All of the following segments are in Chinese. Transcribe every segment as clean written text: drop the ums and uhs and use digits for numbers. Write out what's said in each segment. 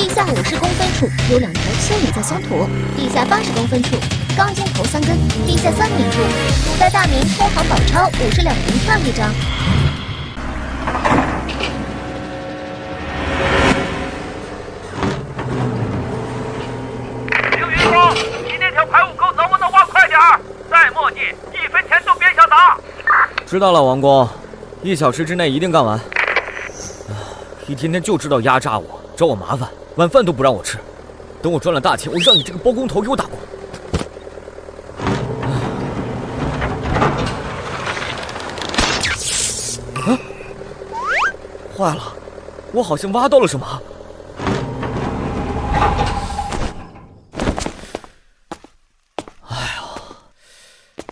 地下50公分处有2条蚯蚓在相吐，地下80公分处钢筋头3根，地下3米处古代大明通行宝钞50两银票1张。刘云峰，你那条排污沟能不能挖快点儿？再磨叽1分钱都别想拿。知道了，王公，1小时之内一定干完。一天天就知道压榨我，找我麻烦，晚饭都不让我吃。等我赚了大钱，我让你这个包工头给我打工。啊！坏了，我好像挖到了什么。哎呀，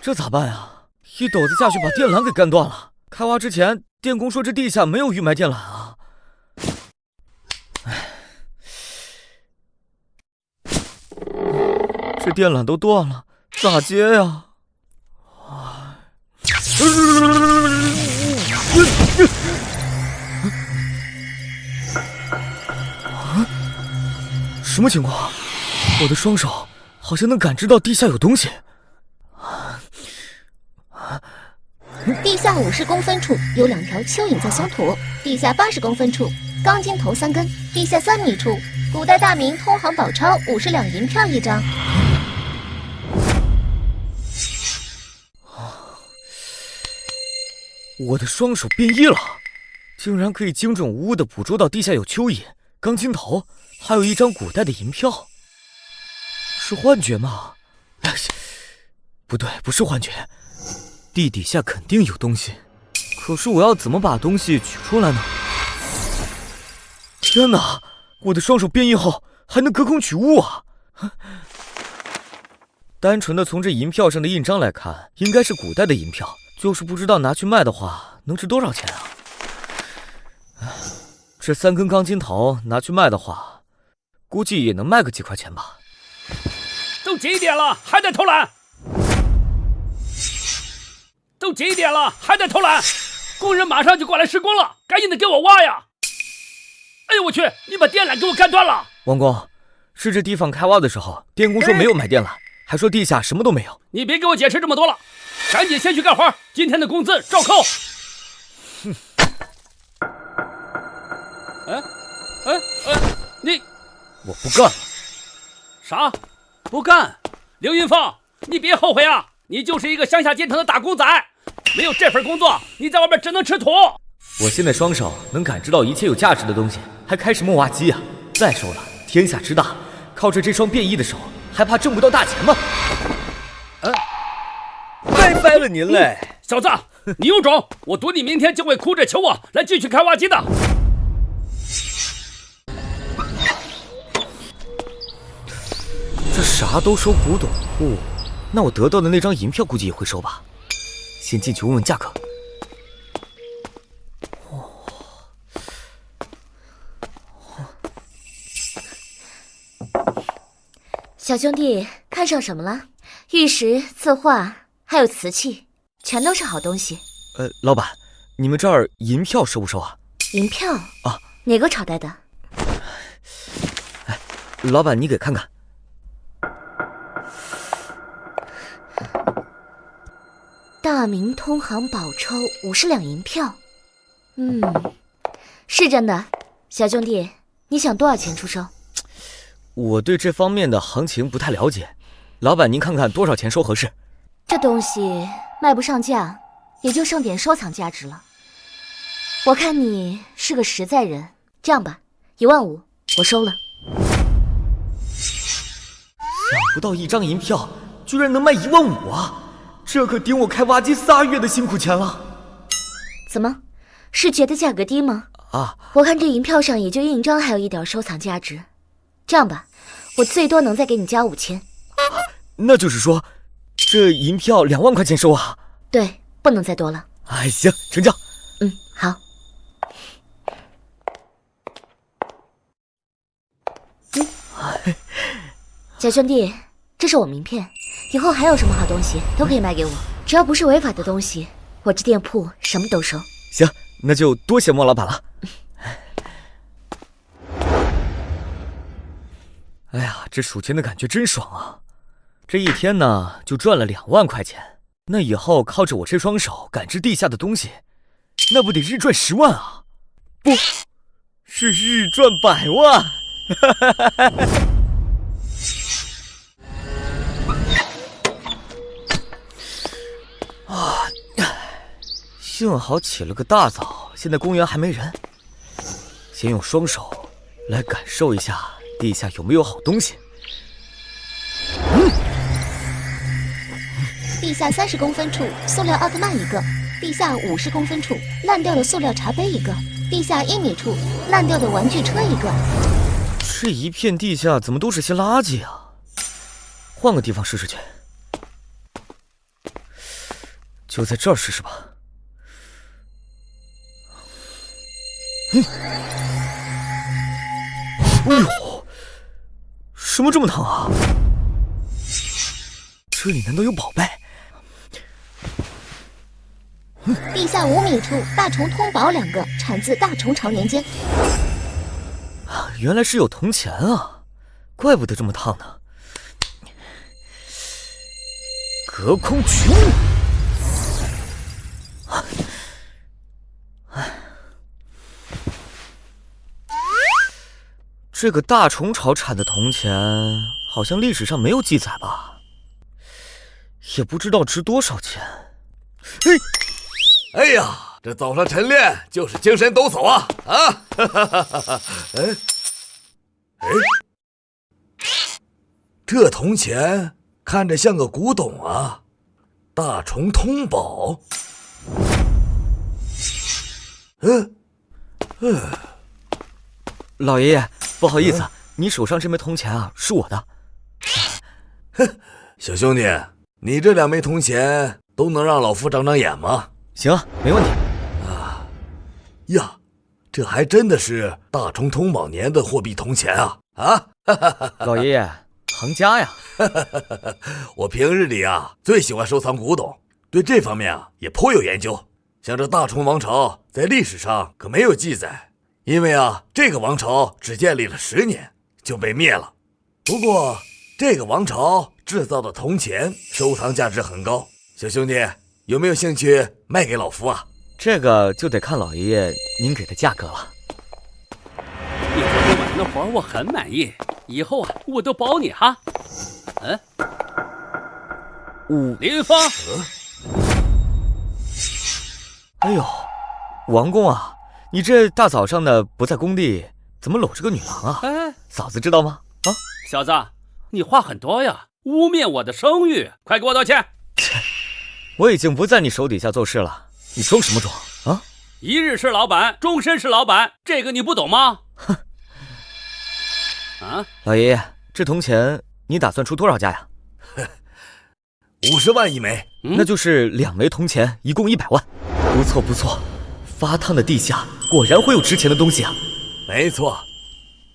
这咋办呀？一斗子下去把电缆给干断了。开挖之前，电工说这地下没有预埋电缆啊。这电缆都断了，咋接呀？什么情况？我的双手好像能感知到地下有东西。地下50公分处有2条蚯蚓在相吐，地下80公分处钢筋头3根，地下3米处古代大明通行宝钞50两银票1张。我的双手变异了，竟然可以精准无误地捕捉到地下有蚯蚓、钢筋头，还有1张古代的银票。是幻觉吗？不对，不是幻觉，地底下肯定有东西。可是我要怎么把东西取出来呢？天哪，我的双手变异后还能隔空取物啊！单纯的从这银票上的印章来看，应该是古代的银票，就是不知道拿去卖的话能值多少钱啊。这3根钢筋头拿去卖的话，估计也能卖个几块钱吧。都几点了还在偷懒？都几点了还在偷懒？工人马上就过来施工了，赶紧的给我挖呀！哎呦我去，你把电缆给我干断了！王工，是这地方开挖的时候，电工说没有买电缆，还说地下什么都没有。你别给我解释这么多了，赶紧先去干活，今天的工资照扣。哼。你，我不干了。啥？不干？刘云凤，你别后悔啊！你就是一个乡下阶层的打工仔，没有这份工作，你在外面只能吃土。我现在双手能感知到一切有价值的东西，还开什么挖机啊？再说了，天下之大，靠着这双变异的手，还怕挣不到大钱吗？拜拜了您嘞，小子，你有种！我赌你明天就会哭着求我来继续开挖机的。这啥都收古董户，那我得到的那张银票估计也会收吧？先进去问问价格。小兄弟，看上什么了？玉石、字画，还有瓷器，全都是好东西。老板，你们这儿银票收不收啊？银票啊？哪个朝代的？老板，你给看看。大明通行宝钞50两银票，是真的。小兄弟，你想多少钱出售？我对这方面的行情不太了解，老板您看看多少钱收合适？这东西卖不上价，也就剩点收藏价值了。我看你是个实在人，这样吧，15000我收了。想不到1张银票居然能卖15000啊！这可顶我开挖机3月的辛苦钱了。怎么，是觉得价格低吗？我看这银票上也就印章还有一点收藏价值。这样吧，我最多能再给你加5000。那就是说，这银票2万块钱收啊？对，不能再多了。行，成交。好。小兄弟，这是我名片，以后还有什么好东西都可以卖给我，只要不是违法的东西，我这店铺什么都收。行，那就多谢莫老板了。哎呀，这数钱的感觉真爽啊！这一天呢，就赚了2万块钱。那以后靠着我这双手感知地下的东西，那不得日赚10万啊？不是日赚100万！啊，幸好起了个大早，现在公园还没人。先用双手来感受一下地下有没有好东西。地下30公分处，塑料奥特曼1个；地下50公分处，烂掉的塑料茶杯1个；地下1米处，烂掉的玩具车1个。这一片地下怎么都是些垃圾啊？换个地方试试去。就在这儿试试吧。哎呦，什么这么烫啊？这里难道有宝贝？地下5米处，大虫通宝2个，产自大虫朝年间。原来是有铜钱啊，怪不得这么烫呢。隔空取物。这个大虫巢产的铜钱好像历史上没有记载吧？也不知道值多少钱。哎呀，这早上晨练就是精神抖擞啊！啊，哈哈哈哈！哎，这铜钱看着像个古董啊，大虫通宝。老爷爷，不好意思，你手上这枚铜钱啊，是我的。哼，小兄弟，你这2枚铜钱都能让老夫长长眼吗？行啊，没问题。呀，这还真的是大虫通宝年的货币铜钱啊！啊，老爷爷，行家呀！我平日里啊最喜欢收藏古董，对这方面啊也颇有研究。像这大虫王朝在历史上可没有记载，因为啊这个王朝只建立了10年就被灭了。不过这个王朝制造的铜钱收藏价值很高，小兄弟有没有兴趣卖给老夫啊？这个就得看老爷爷您给的价格了。你昨天晚上的活我很满意，以后啊我都包你哈。李云峰，哎呦，王公啊，你这大早上的不在工地，怎么搂着个女郎啊？哎，嫂子知道吗？啊，小子，你话很多呀，污蔑我的声誉，快给我道歉！我已经不在你手底下做事了，你装什么装啊？一日是老板，终身是老板，这个你不懂吗？哼！啊，老爷爷，这铜钱你打算出多少价呀？50万1枚，那就是2枚铜钱，一共100万。不错不错，发烫的地下果然会有值钱的东西啊！没错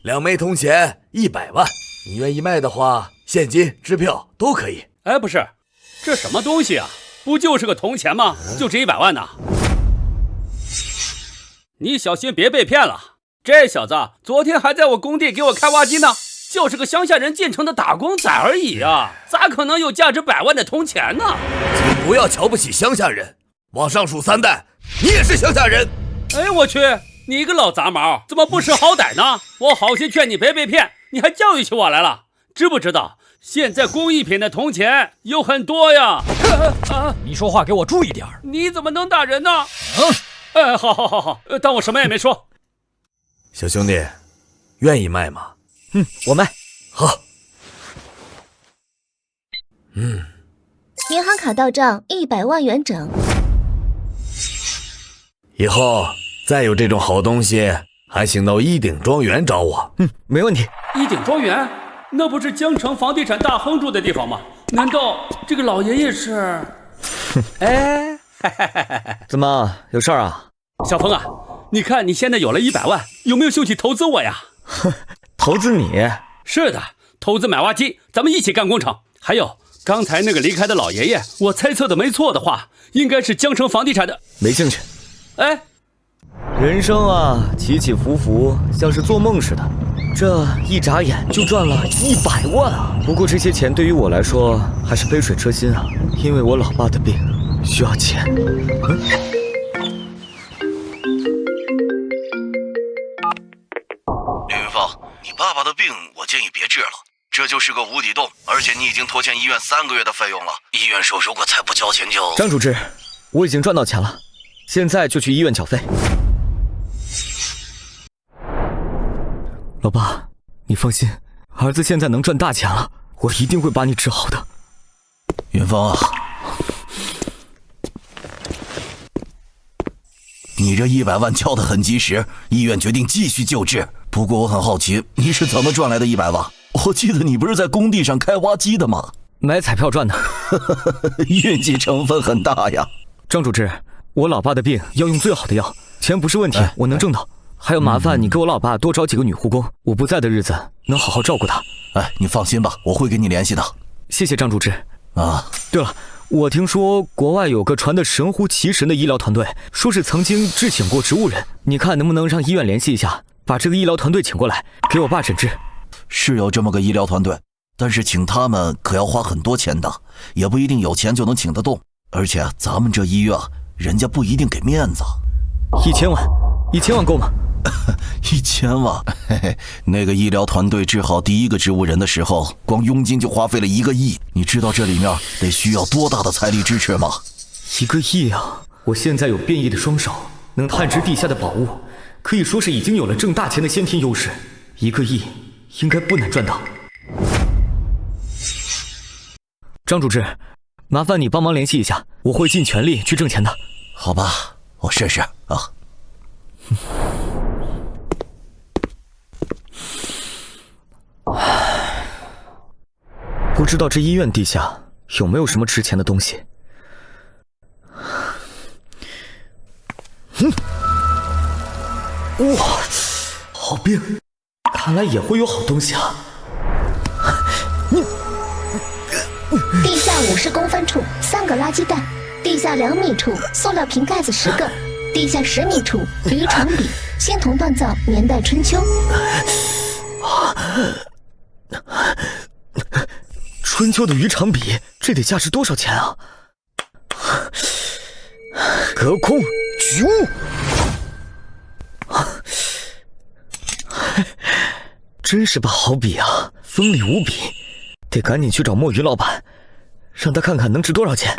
，2枚铜钱100万，你愿意卖的话，现金、支票都可以。哎，不是，这什么东西啊？不就是个铜钱吗？就值100万呢？你小心别被骗了。这小子昨天还在我工地给我开挖机呢，就是个乡下人进城的打工仔而已啊，咋可能有价值100万的铜钱呢？请不要瞧不起乡下人，往上数3代，你也是乡下人。哎，我去，你一个老杂毛，怎么不识好歹呢？我好心劝你别被骗，你还教育起我来了，知不知道？现在工艺品的铜钱有很多呀。你说话给我注意点。你怎么能打人呢？好，当我什么也没说。小兄弟，愿意卖吗？我卖。好。银行卡到账100万元整。以后再有这种好东西，还请到一鼎庄园找我。没问题。一鼎庄园，那不是江城房地产大亨住的地方吗？难道这个老爷爷是？哎，怎么有事儿啊？小峰啊，你看你现在有了100万，有没有兴趣投资我呀？投资你？是的，投资买挖机，咱们一起干工程。还有刚才那个离开的老爷爷，我猜测的没错的话，应该是江城房地产的。没兴趣。哎，人生啊，起起伏伏，像是做梦似的，这一眨眼就赚了100万啊！不过这些钱对于我来说还是杯水车薪啊，因为我老爸的病需要钱。林云芳，你爸爸的病我建议别治了，这就是个无底洞，而且你已经拖欠医院3个月的费用了。医院说如果再不交钱就……张主治，我已经赚到钱了，现在就去医院缴费。老爸，你放心，儿子现在能赚大钱了，我一定会把你治好的。云芳啊，你这100万交得很及时，医院决定继续救治。不过我很好奇，你是怎么赚来的100万？我记得你不是在工地上开挖机的吗？买彩票赚的。运气成分很大呀。张主治，我老爸的病要用最好的药，钱不是问题，我能挣到。还要麻烦你给我老爸多找几个女护工，我不在的日子能好好照顾他。你放心吧，我会给你联系的。谢谢张主治。啊，对了，我听说国外有个传得神乎其神的医疗团队，说是曾经治醒过植物人，你看能不能让医院联系一下，把这个医疗团队请过来给我爸诊治。是有这么个医疗团队，但是请他们可要花很多钱的，也不一定有钱就能请得动。而且咱们这医院人家不一定给面子。1000万，1000万够吗？1000万，嘿嘿，那个医疗团队治好第一个植物人的时候，光佣金就花费了1个亿。你知道这里面得需要多大的财力支持吗？1个亿啊！我现在有变异的双手，能探知地下的宝物，可以说是已经有了挣大钱的先天优势。1个亿应该不难赚到。张主治，麻烦你帮忙联系一下，我会尽全力去挣钱的。好吧，我试试啊。不知道这医院地下有没有什么值钱的东西？哇，好冰，看来也会有好东西啊！地下50公分处3个垃圾袋，地下2米处塑料瓶盖子10个，地下10米处渔场笔，青铜锻造，年代春秋。春秋的渔场笔，这得价值多少钱啊？隔空举物，真是把好笔啊，锋利无比，得赶紧去找墨鱼老板，让他看看能值多少钱。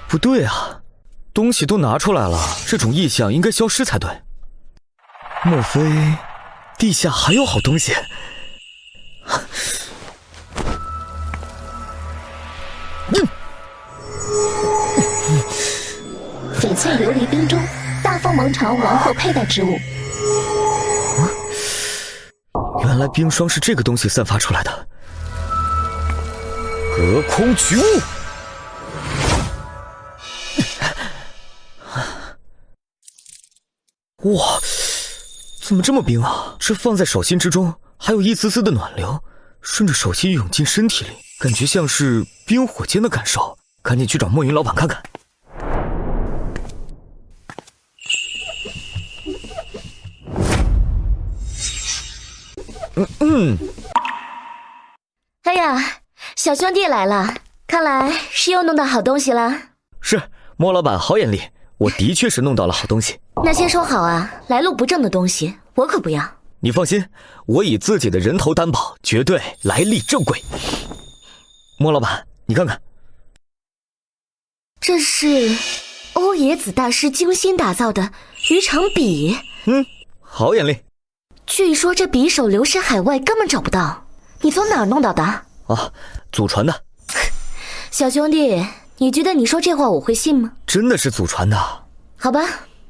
不对啊，东西都拿出来了，这种异象应该消失才对。莫非地下还有好东西？翡翠琉璃冰钟，大凤王朝王后佩戴之物。原来冰霜是这个东西散发出来的。隔空举物。哇，怎么这么冰啊？这放在手心之中，还有一丝丝的暖流，顺着手心涌进身体里，感觉像是冰火间的感受。赶紧去找墨云老板看看。哎呀，小兄弟来了，看来是又弄到好东西了。是，莫老板好眼力，我的确是弄到了好东西。那先说好啊，来路不正的东西我可不要。你放心，我以自己的人头担保，绝对来历正规。莫老板，你看看，这是欧冶子大师精心打造的渔场笔。好眼力。据说这匕首流失海外，根本找不到，你从哪儿弄到的？啊，祖传的。小兄弟，你觉得你说这话我会信吗？真的是祖传的。好吧，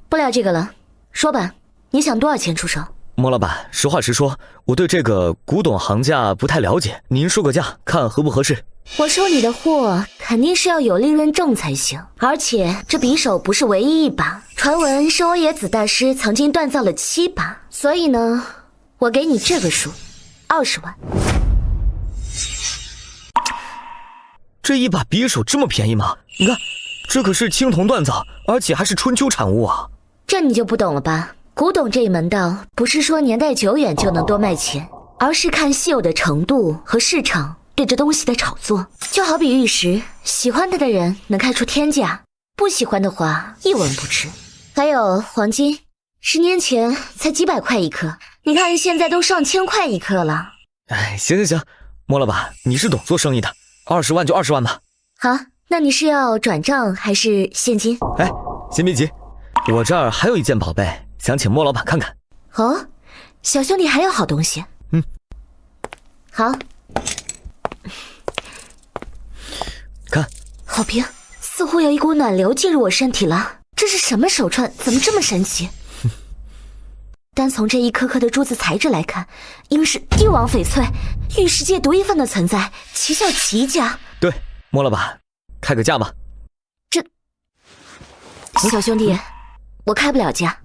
不聊这个了，说吧，你想多少钱出手？莫老板，实话实说，我对这个古董行价不太了解，您说个价，看合不合适。我收你的货肯定是要有利润重才行，而且这匕首不是唯一一把，传闻是欧冶子大师曾经锻造了7把，所以呢，我给你这个数，20万。这一把匕首这么便宜吗？你看，这可是青铜锻造，而且还是春秋产物啊！这你就不懂了吧？古董这一门道，不是说年代久远就能多卖钱，而是看稀有的程度和市场对这东西的炒作。就好比玉石，喜欢它的人能开出天价，不喜欢的话一文不值。还有黄金，10年前才几百块一颗，你看现在都上千块一颗了。哎，行，莫老板，你是懂做生意的，20万就20万吧。好，那你是要转账还是现金？哎，先别急，我这儿还有一件宝贝，想请莫老板看看。哦，小兄弟还有好东西。好，看，好评，似乎有一股暖流进入我身体了。这是什么手串？怎么这么神奇？单从这一颗颗的珠子材质来看，应是帝王翡翠，玉石界独一份的存在，奇效极佳。对，莫老板，开个价吧。这，小兄弟，我开不了价。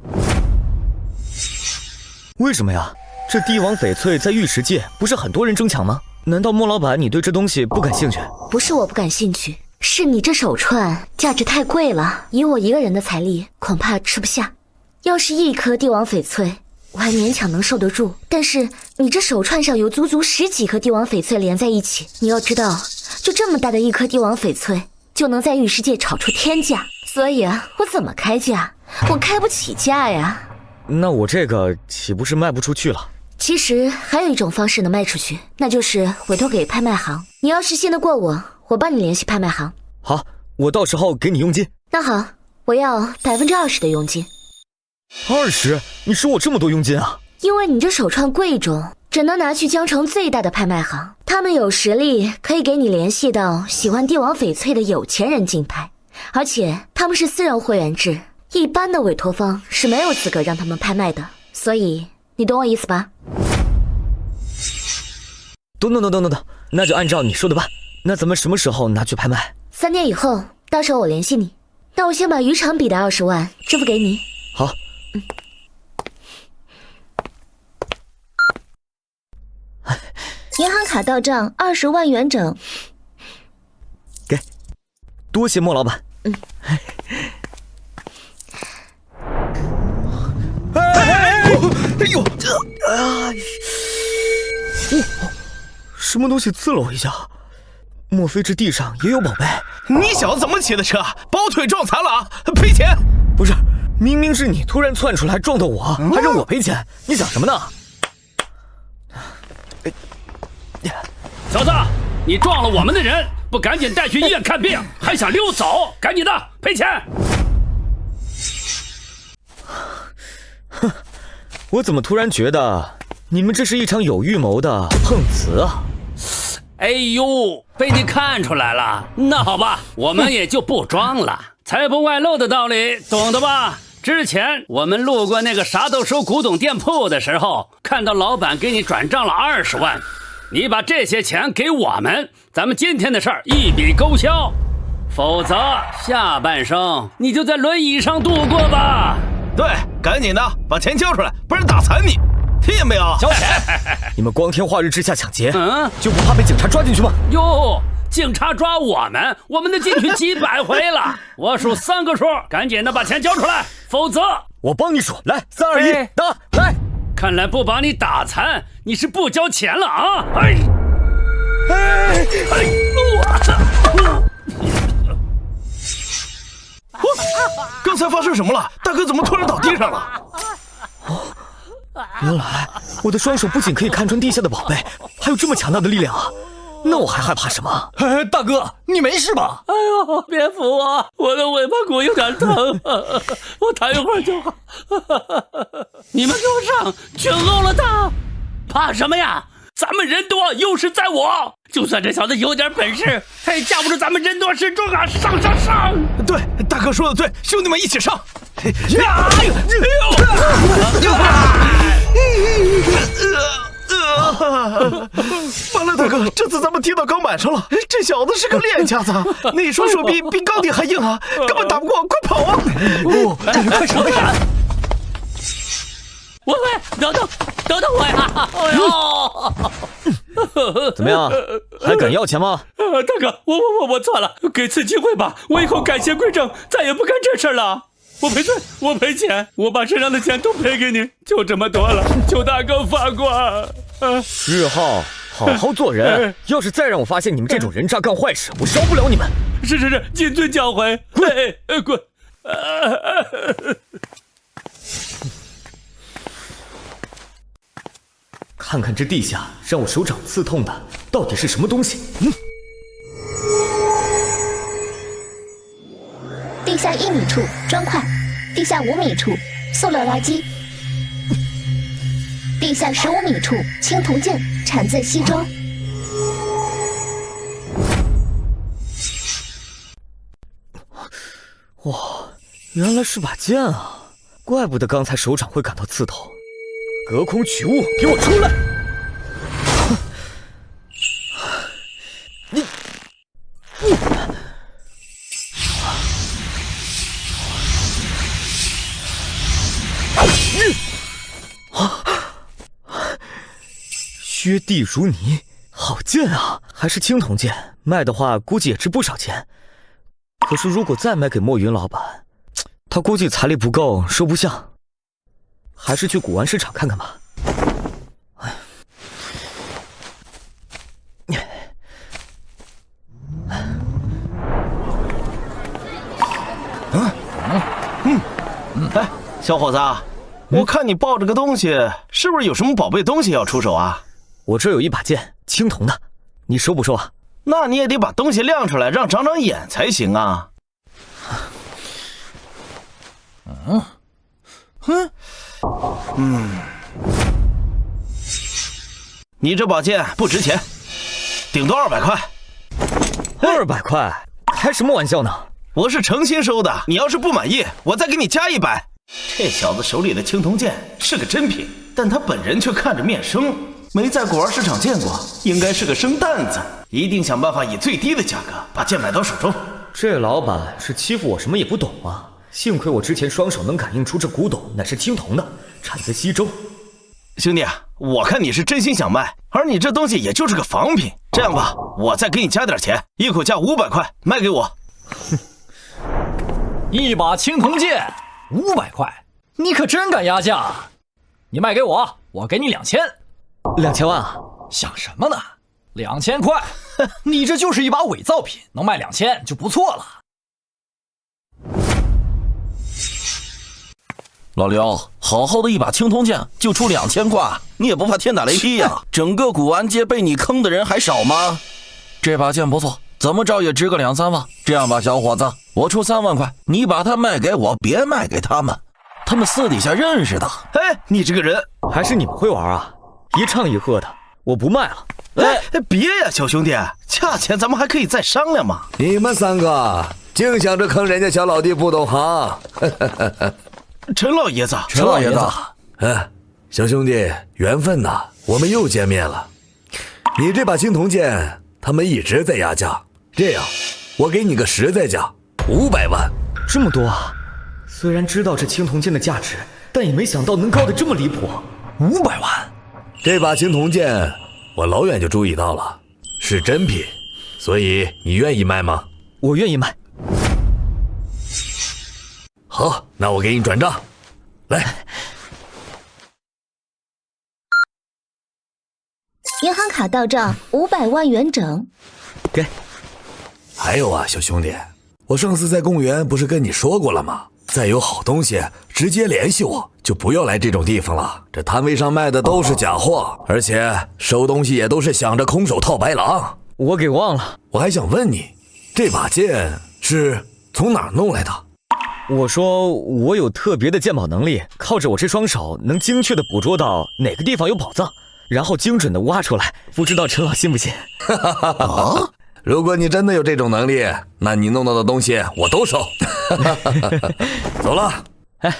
为什么呀？这帝王翡翠在玉石界不是很多人争抢吗？难道莫老板你对这东西不感兴趣？不是我不感兴趣，是你这手串价值太贵了，以我一个人的财力恐怕吃不下。要是一颗帝王翡翠，我还勉强能受得住，但是你这手串上有足足10几颗帝王翡翠连在一起，你要知道，就这么大的一颗帝王翡翠，就能在玉石界炒出天价。所以啊，我怎么开价？我开不起价呀。那我这个岂不是卖不出去了？其实还有一种方式能卖出去，那就是委托给拍卖行。你要是信得过我，我帮你联系拍卖行。好，我到时候给你佣金。那好，我要20%的佣金。20%？你收我这么多佣金啊？因为你这手串贵重，只能拿去江城最大的拍卖行，他们有实力，可以给你联系到喜欢帝王翡翠的有钱人竞拍，而且他们是私人会员制，一般的委托方是没有资格让他们拍卖的，所以你懂我意思吧？等，那就按照你说的办。那咱们什么时候拿去拍卖？3天以后，到时候我联系你。那我先把渔场比的20万支付给你。好。银行卡到账20万元整。给，多谢莫老板。哎呦，什么东西刺了我一下？莫非这地上也有宝贝？你小子怎么骑的车？把我腿撞残了啊！赔钱！不是，明明是你突然窜出来撞到我，还让我赔钱，你想什么呢？小子，你撞了我们的人，不赶紧带去医院看病，还想溜走？赶紧的，赔钱！哼，我怎么突然觉得你们这是一场有预谋的碰瓷啊？哎呦，被你看出来了。那好吧，我们也就不装了，财不外露的道理懂得吧？之前我们路过那个啥都收古董店铺的时候，看到老板给你转账了20万，你把这些钱给我们，咱们今天的事儿一笔勾销，否则下半生你就在轮椅上度过吧。对，赶紧的把钱交出来，不然打残你，听见没有？交钱！你们光天化日之下抢劫，就不怕被警察抓进去吗？哟，警察抓我们都进去几百回了。我数3个数，赶紧的把钱交出来，否则我帮你数。来，3、2、1，打！来！看来不把你打残，你是不交钱了啊！刚才发生什么了？大哥怎么突然倒地上了？原来我的双手不仅可以看穿地下的宝贝，还有这么强大的力量啊！那我还害怕什么？大哥，你没事吧？哎呦，别扶我，我的尾巴骨有点疼，我躺一会儿就好。你们给我上，群殴了他，怕什么呀？咱们人多，优势在我。就算这小子有点本事，他也架不住咱们人多势众啊！上！对，大哥说的对，兄弟们一起上！完了，大哥，这次咱们踢到钢板上了。这小子是个练家子，那双手比钢铁还硬啊，根本打不过，快跑啊！快闪！喂，等等，等等我呀！哎呦，怎么样，还敢要钱吗？大哥，我错了，给次机会吧，我以后改邪归正，再也不干这事了。我赔罪，我赔钱，我把身上的钱都赔给你，就这么多了，求大哥放过。日浩，好好做人，要是再让我发现你们这种人渣干坏事，我饶不了你们。是，谨遵教诲。滚！看看这地下让我手掌刺痛的到底是什么东西？地下1米处砖块，地下5米处塑料垃圾，地下15米处青铜剑，产自西周。哇，原来是把剑啊！怪不得刚才手掌会感到刺痛。隔空取物，给我出来！你削地如泥，好剑啊！还是青铜剑，卖的话估计也值不少钱。可是如果再卖给墨云老板，他估计财力不够，收不下。还是去古玩市场看看吧。哎，小伙子，我看你抱着个东西，是不是有什么宝贝东西要出手啊？我这有一把剑，青铜的，你收不收啊？那你也得把东西亮出来，让长长眼才行啊。你这把剑不值钱，顶多200块。200块？开什么玩笑呢？我是诚心收的，你要是不满意，我再给你加100。这小子手里的青铜剑是个真品，但他本人却看着面生，没在古玩市场见过，应该是个生蛋子。一定想办法以最低的价格把剑买到手中。这老板是欺负我什么也不懂啊！幸亏我之前双手能感应出这古董乃是青铜的，产自西周。兄弟，我看你是真心想卖，而你这东西也就是个仿品。这样吧，我再给你加点钱，一口价500块，卖给我。一把青铜剑500块，你可真敢压价！你卖给我，我给你2000万啊！想什么呢？2000块，你这就是一把伪造品，能卖2000就不错了。老刘，好好的一把青铜剑就出2000块，你也不怕天打雷劈呀？整个古玩街被你坑的人还少吗？这把剑不错，怎么着也值个2-3万。这样吧，小伙子，我出3万块，你把它卖给我，别卖给他们，他们私底下认识的。哎，你这个人还是你们会玩啊？一唱一和的，我不卖了。哎，别呀，小兄弟，价钱咱们还可以再商量嘛。你们3个净想着坑人家小老弟不懂行。陈老爷子，小兄弟，缘分呐，我们又见面了。你这把青铜剑，他们一直在压价，这样，我给你个实在价，500万。这么多啊！虽然知道这青铜剑的价值，但也没想到能高得这么离谱。500万！这把青铜剑，我老远就注意到了，是真品，所以你愿意卖吗？我愿意卖。好，那我给你转账，来。银行卡到账500万元整。给。还有啊，小兄弟，我上次在公园不是跟你说过了吗？再有好东西，直接联系我，就不要来这种地方了。这摊位上卖的都是假货，而且收东西也都是想着空手套白狼。我给忘了。我还想问你，这把剑是从哪儿弄来的？我说我有特别的鉴宝能力，靠着我这双手能精确的捕捉到哪个地方有宝藏，然后精准的挖出来。不知道陈老信不信？啊！如果你真的有这种能力，那你弄到的东西我都收。走了。哎，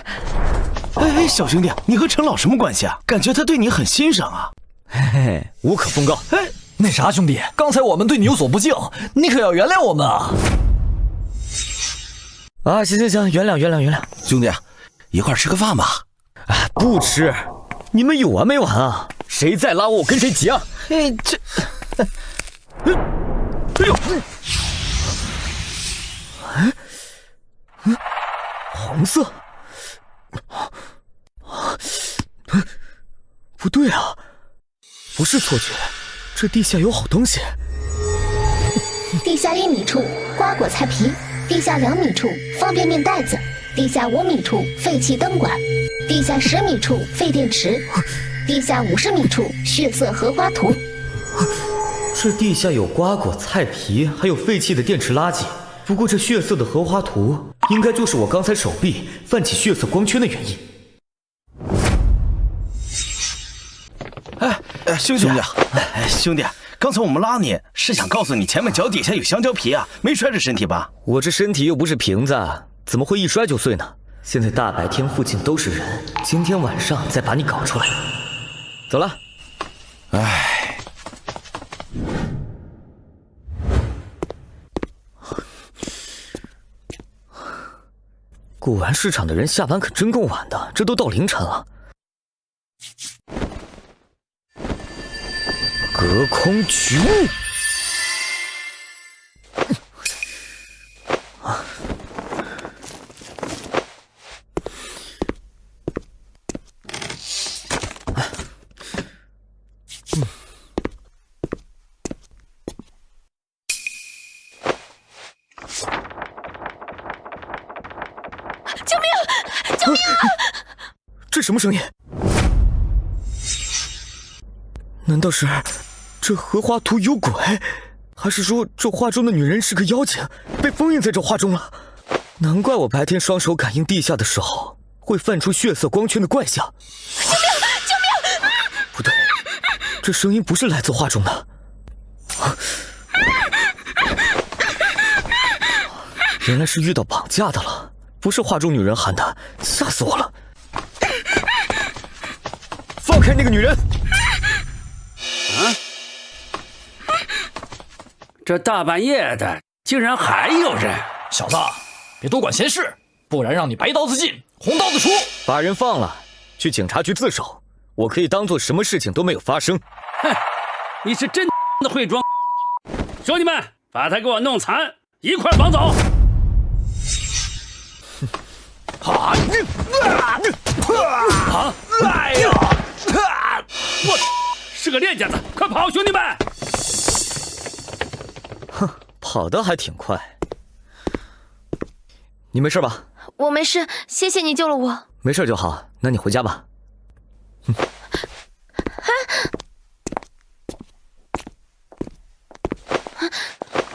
小兄弟，你和陈老什么关系啊？感觉他对你很欣赏啊。嘿嘿，无可奉告。哎，那啥，兄弟，刚才我们对你有所不敬，你可要原谅我们啊！啊，行，原谅。兄弟，一块吃个饭吧。不吃，你们有完没完啊？谁再拉我跟谁急啊！嘿，这，哎呦！红色？不对啊，不是错觉，这地下有好东西。地下1米处瓜果菜皮，地下2米处方便面袋子，地下5米处废弃灯管，地下10米处废电池，地下50米处血色荷花图。这地下有瓜果菜皮，还有废弃的电池垃圾。不过这血色的荷花图，应该就是我刚才手臂泛起血色光圈的原因。兄弟，刚才我们拉你是想告诉你前面脚底下有香蕉皮啊，没摔着身体吧？我这身体又不是瓶子，怎么会一摔就碎呢？现在大白天附近都是人，今天晚上再把你搞出来。走了。唉，古玩市场的人下班可真够晚的，这都到凌晨了。隔空取物。救命！救命啊！这什么声音？难道是这荷花图有鬼？还是说这画中的女人是个妖精，被封印在这画中了？难怪我白天双手感应地下的时候会泛出血色光圈的怪象。救命！救命！不对，这声音不是来自画中的。原来是遇到绑架的了，不是画中女人喊的，吓死我了！放开那个女人！这大半夜的，竟然还有人！小子，别多管闲事，不然让你白刀子进，红刀子出！把人放了，去警察局自首。我可以当做什么事情都没有发生。哼，你是真的会装！兄弟们，把他给我弄残，一块绑走！哎呀！我是个练家子，快跑，兄弟们！哼，跑得还挺快。你没事吧？我没事，谢谢你救了我。没事就好，那你回家吧。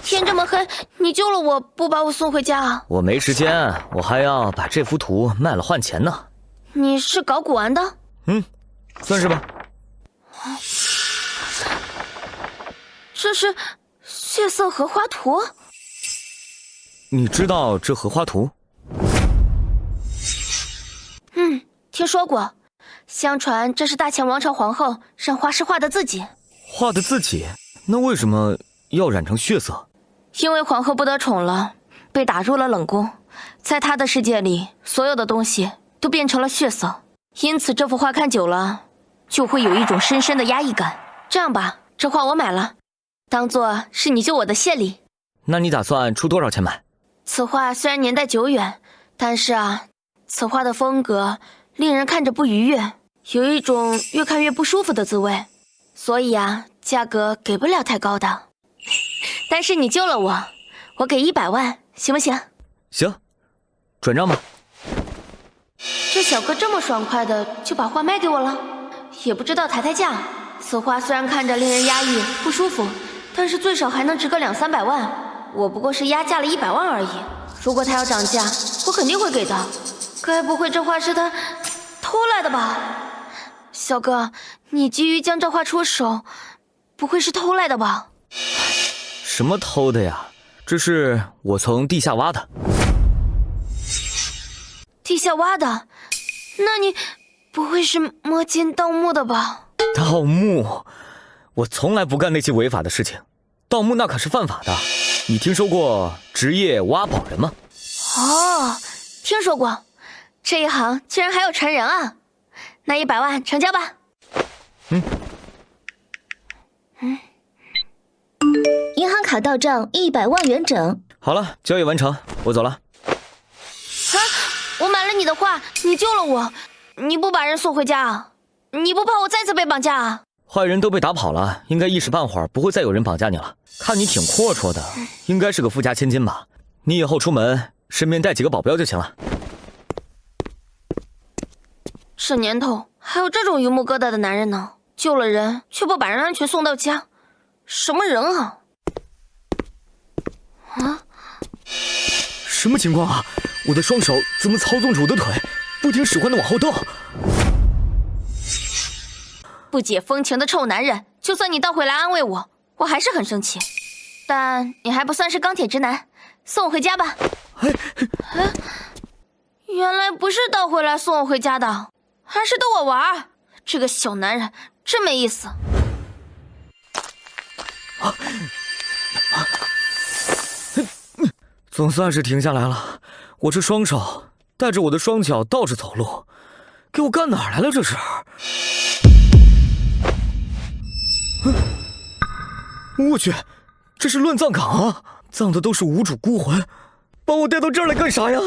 天这么黑，你救了我，不把我送回家啊？我没时间，我还要把这幅图卖了换钱呢。你是搞古玩的？算是吧。这是血色荷花图。你知道这荷花图？听说过。相传这是大前王朝皇后让画师画的自己。画的自己？那为什么要染成血色？因为皇后不得宠了，被打入了冷宫，在她的世界里，所有的东西都变成了血色，因此这幅画看久了，就会有一种深深的压抑感。这样吧，这画我买了，当做是你救我的谢礼。那你打算出多少钱买？此画虽然年代久远，但是此画的风格令人看着不愉悦，有一种越看越不舒服的滋味，所以价格给不了太高的。但是你救了我，我给100万，行不行？行，转账吧。这小哥这么爽快的就把画卖给我了，也不知道抬抬价。此画虽然看着令人压抑不舒服，但是最少还能值个200-300万，我不过是压价了100万而已。如果他要涨价，我肯定会给的。该不会这画是他偷来的吧？小哥，你急于将这画出手，不会是偷来的吧？什么偷的呀？这是我从地下挖的。地下挖的？那你不会是摸金盗墓的吧？盗墓？我从来不干那些违法的事情，盗墓那可是犯法的。你听说过职业挖宝人吗？哦，听说过，这一行竟然还有传人啊！那100万成交吧。银行卡到账100万元整。好了，交易完成，我走了。啊！我买了你的画，你救了我，你不把人送回家啊？你不怕我再次被绑架啊？坏人都被打跑了，应该一时半会儿不会再有人绑架你了。看你挺阔绰的，应该是个富家千金吧？你以后出门身边带几个保镖就行了。这年头还有这种榆木疙瘩的男人呢？救了人却不把人安全送到家，什么人啊？啊！什么情况啊？我的双手怎么操纵着我的腿，不听使唤的往后倒？不解风情的臭男人，就算你倒回来安慰我，我还是很生气。但你还不算是钢铁直男，送我回家吧。原来不是倒回来送我回家的，还是逗我玩。这个小男人真没意思。总算是停下来了。我这双手带着我的双脚倒着走路，给我干哪儿来了这是？我去，这是乱葬岗啊！葬的都是无主孤魂，把我带到这儿来干啥呀？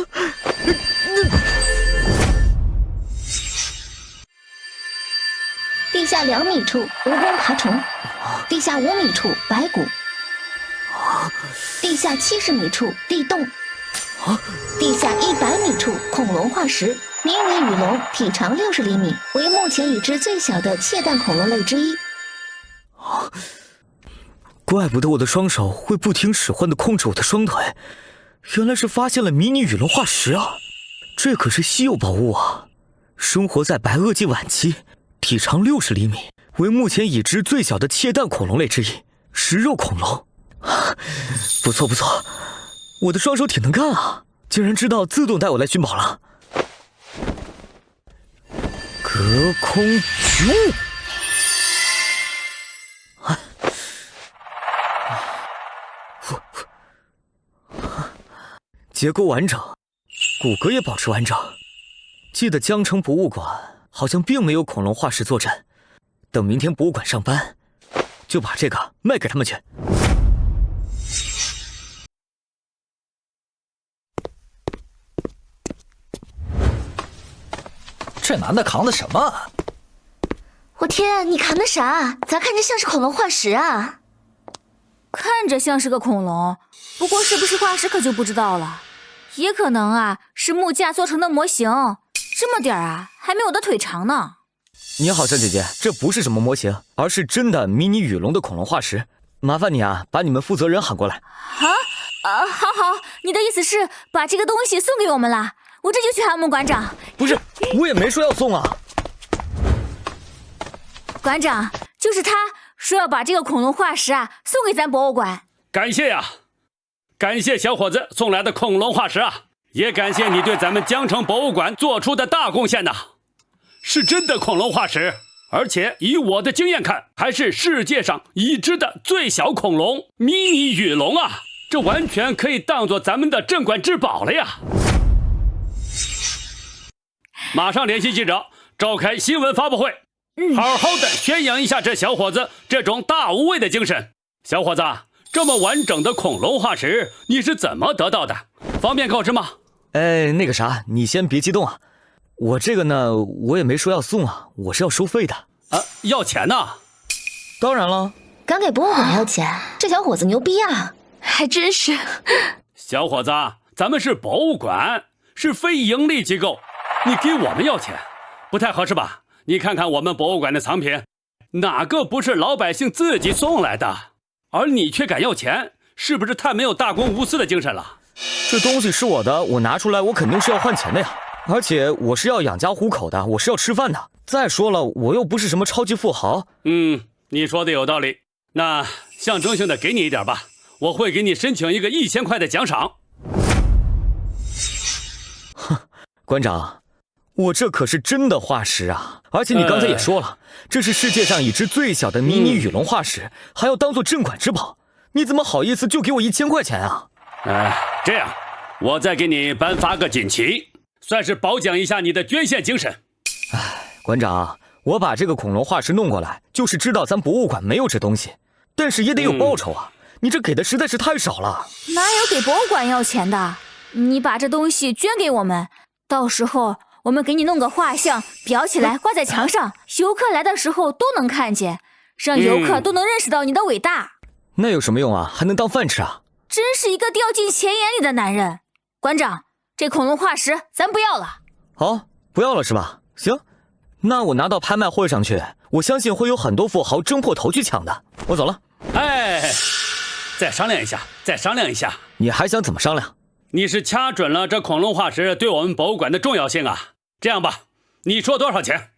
地下2米处蜈蚣爬虫，地下5米处白骨，地下70米处地洞，地下100米处恐龙化石，迷你羽龙，体长60厘米，为目前已知最小的窃蛋恐龙类之一。怪不得我的双手会不听使唤地控制我的双腿，原来是发现了迷你羽龙化石啊！这可是稀有宝物啊！生活在白垩纪晚期，体长60厘米，为目前已知最小的窃蛋恐龙类之一，食肉恐龙。不错不错，我的双手挺能干啊，竟然知道自动带我来寻宝了。隔空狙！结构完整，骨骼也保持完整。记得江城博物馆好像并没有恐龙化石坐镇，等明天博物馆上班，就把这个卖给他们去。这男的扛的什么？我天，你扛的啥？咋看着像是恐龙化石啊？看着像是个恐龙，不过是不是化石可就不知道了。也可能啊，是木架做成的模型，这么点儿啊，还没我的腿长呢。你好，小姐姐，这不是什么模型，而是真的迷你羽龙的恐龙化石。麻烦你啊，把你们负责人喊过来。好好，你的意思是把这个东西送给我们了？我这就去喊木馆长。不是，我也没说要送啊。馆长，就是他说要把这个恐龙化石啊送给咱博物馆。感谢呀，感谢小伙子送来的恐龙化石啊，也感谢你对咱们江城博物馆做出的大贡献呐。是真的恐龙化石，而且以我的经验看，还是世界上已知的最小恐龙迷你羽龙啊，这完全可以当做咱们的镇馆之宝了呀。马上联系记者，召开新闻发布会，好好的宣扬一下这小伙子这种大无畏的精神。小伙子，这么完整的恐龙化石你是怎么得到的？方便告知吗？那个啥，你先别激动啊。我这个呢，我也没说要送啊，我是要收费的。要钱呢？当然了。敢给博物馆要钱，这小伙子牛逼啊！还真是。小伙子，咱们是博物馆，是非盈利机构，你给我们要钱，不太合适吧？你看看我们博物馆的藏品，哪个不是老百姓自己送来的？而你却敢要钱，是不是太没有大公无私的精神了？这东西是我的，我拿出来我肯定是要换钱的呀。而且我是要养家糊口的，我是要吃饭的。再说了，我又不是什么超级富豪。你说的有道理。那象征性的给你一点吧，我会给你申请一个1000块的奖赏。哼，馆长，我这可是真的化石啊！而且你刚才也说了，这是世界上已知最小的迷你羽龙化石，还要当做镇馆之宝，你怎么好意思就给我1000块钱啊？这样，我再给你颁发个锦旗，算是褒奖一下你的捐献精神。馆长，我把这个恐龙化石弄过来，就是知道咱博物馆没有这东西，但是也得有报酬啊！你这给的实在是太少了。哪有给博物馆要钱的？你把这东西捐给我们，到时候我们给你弄个画像，裱起来挂在墙上，游客来的时候都能看见，让游客都能认识到你的伟大。那有什么用啊？还能当饭吃啊？真是一个掉进钱眼里的男人。馆长，这恐龙化石咱不要了。好，不要了是吧？行，那我拿到拍卖会上去，我相信会有很多富豪争破头去抢的。我走了。哎，再商量一下，再商量一下。你还想怎么商量？你是掐准了这恐龙化石对我们博物馆的重要性啊！这样吧，你说多少钱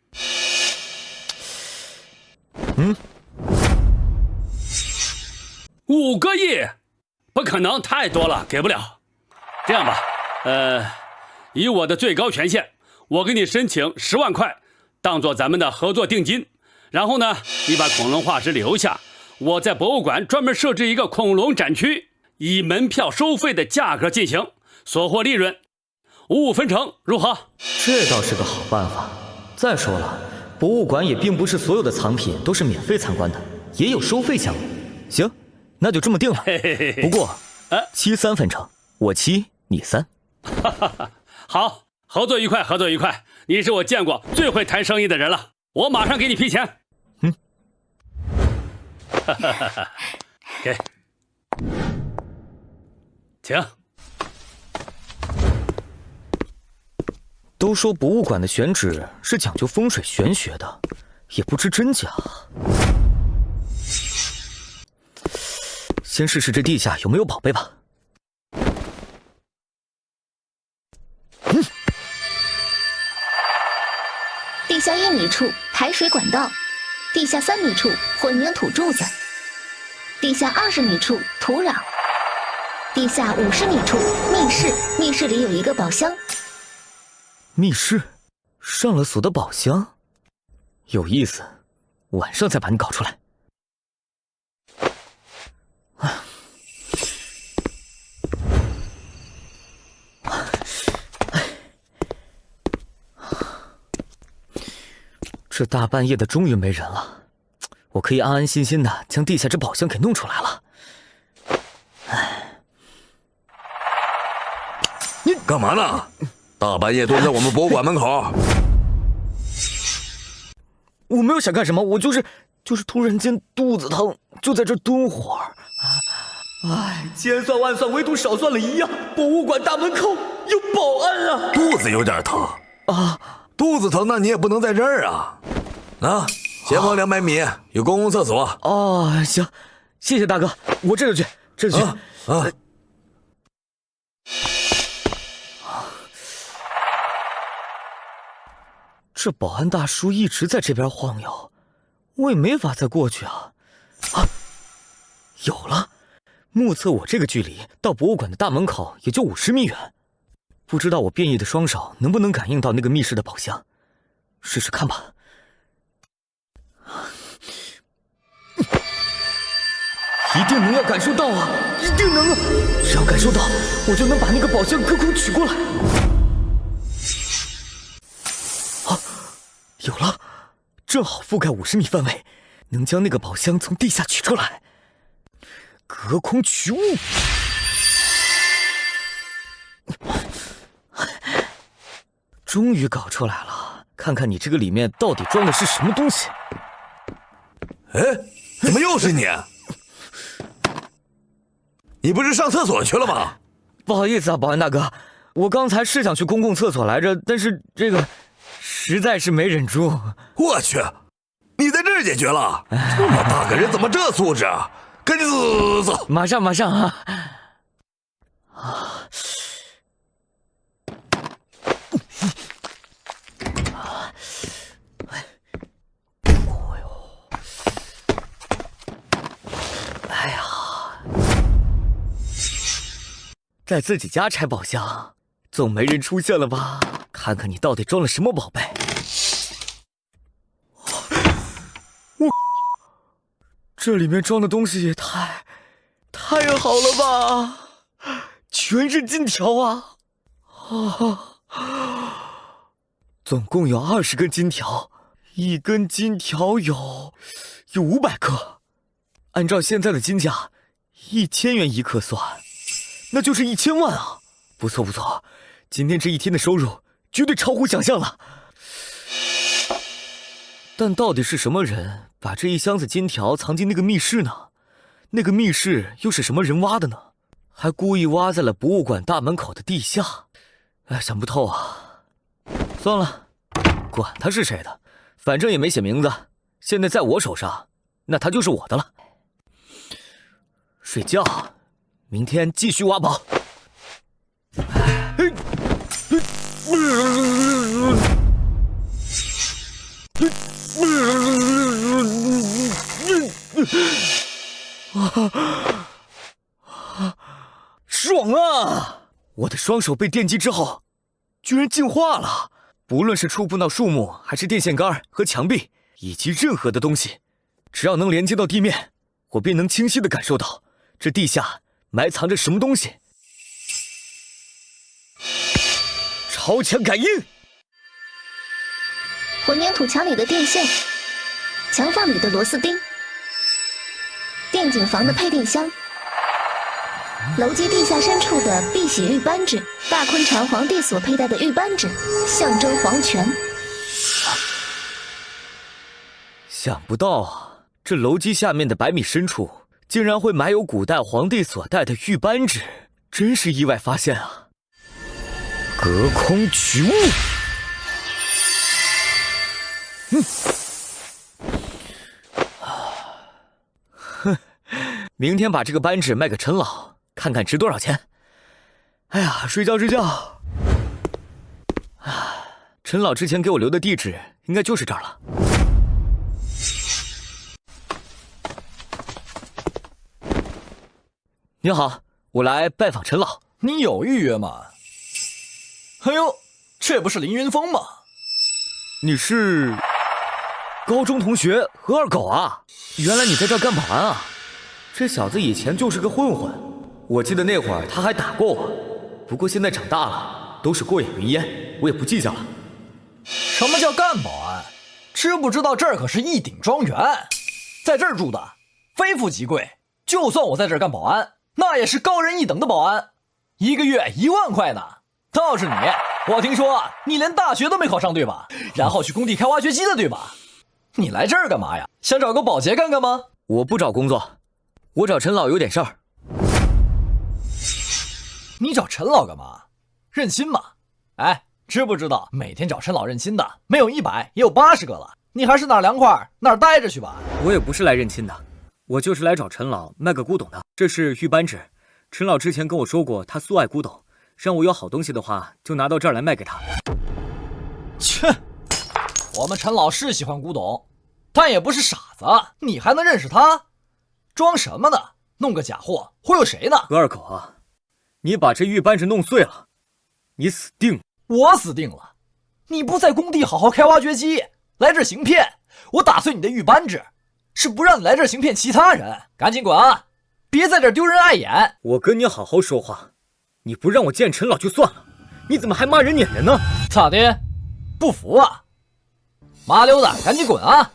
？5个亿？不可能，太多了，给不了。这样吧，以我的最高权限，我给你申请10万块，当做咱们的合作定金。然后呢，你把恐龙化石留下，我在博物馆专门设置一个恐龙展区，以门票收费的价格进行，所获利润5分成，如何？这倒是个好办法。再说了，博物馆也并不是所有的藏品都是免费参观的，也有收费项目。行，那就这么定了。不过，7-3分成，我7，你3。好，合作愉快，合作愉快。你是我见过最会谈生意的人了，我马上给你批钱。给，请。都说博物馆的选址是讲究风水玄学的，也不知真假。先试试这地下有没有宝贝吧。地下1米处排水管道，地下3米处混凝土柱子，地下20米处土壤，地下50米处密室，密室里有一个宝箱。密室，上了锁的宝箱，有意思。晚上再把你搞出来。这大半夜的终于没人了，我可以安安心心的将地下这宝箱给弄出来了。你干嘛呢？大半夜蹲在我们博物馆门口。我没有想干什么，我就是突然间肚子疼，就在这蹲会儿。千算万算，唯独少算了一样，博物馆大门口有保安啊！肚子有点疼啊？肚子疼，那你也不能在这儿啊！前方200米有公共厕所。哦，行，谢谢大哥，我这就去，这就去。这保安大叔一直在这边晃悠，我也没法再过去啊！有了，目测我这个距离到博物馆的大门口也就50米远，不知道我变异的双手能不能感应到那个密室的宝箱，试试看吧。一定能要感受到啊！一定能啊！只要感受到，我就能把那个宝箱隔空取过来。有了，正好覆盖50米范围，能将那个宝箱从地下取出来，隔空取物。终于搞出来了，看看你这个里面到底装的是什么东西。怎么又是你？你不是上厕所去了吗？不好意思啊，保安大哥，我刚才是想去公共厕所来着，但是这个实在是没忍住。我去，你在这儿解决了？这么大个人怎么这素质啊？赶紧走！马上啊！哎呀，在自己家拆宝箱，总没人出现了吧？看看你到底装了什么宝贝。这里面装的东西也太好了吧！全是金条啊！总共有20根金条，一根金条有500克，按照现在的金价，1000元一克算，那就是1000万啊！不错不错，今天这一天的收入绝对超乎想象了。但到底是什么人把这一箱子金条藏进那个密室呢？那个密室又是什么人挖的呢？还故意挖在了博物馆大门口的地下，想不透啊！算了，管他是谁的，反正也没写名字，现在在我手上，那他就是我的了。睡觉，明天继续挖宝。爽啊！我的双手被电击之后，居然进化了。不论是触碰到树木，还是电线杆和墙壁，以及任何的东西，只要能连接到地面，我便能清晰地感受到这地下埋藏着什么东西。超强感应！混凝土墙里的电线，墙缝里的螺丝钉，电井房的配电箱，楼基地下深处的碧玺玉扳指，大昆长皇帝所佩戴的玉扳指，象征皇权。想不到啊，这楼基下面的100米深处，竟然会埋有古代皇帝所戴的玉扳指，真是意外发现啊！隔空取物。明天把这个扳指卖给陈老，看看值多少钱。哎呀，睡觉。陈老之前给我留的地址应该就是这儿了。你好，我来拜访陈老。你有预约吗？哎呦，这不是凌云峰吗？你是高中同学何二狗啊？原来你在这儿干保安啊？这小子以前就是个混混，我记得那会儿他还打过我，不过现在长大了，都是过眼云烟，我也不计较了。什么叫干保安？知不知道这儿可是一鼎庄园，在这儿住的非富即贵，就算我在这儿干保安，那也是高人一等的保安，一个月1万块呢。倒是你，我听说你连大学都没考上对吧？然后去工地开挖掘机的对吧？你来这儿干嘛呀？想找个保洁干干吗？我不找工作，我找陈老有点事儿。你找陈老干嘛？认亲吗？哎，知不知道每天找陈老认亲的没有100也有80个了，你还是哪儿凉快哪儿待着去吧。我也不是来认亲的，我就是来找陈老卖个古董的。这是玉扳指，陈老之前跟我说过他素爱古董，让我有好东西的话就拿到这儿来卖给他。切，我们陈老是喜欢古董，但也不是傻子，你还能认识他？装什么呢？弄个假货忽悠谁呢？何二狗啊，你把这玉扳指弄碎了，你死定了。我死定了？你不在工地好好开挖掘机，来这儿行骗，我打碎你的玉扳指，是不让你来这儿行骗其他人。赶紧滚啊，别在这儿丢人碍眼。我跟你好好说话，你不让我见陈老就算了，你怎么还骂人撵人呢？咋的？不服啊？麻溜的，赶紧滚啊，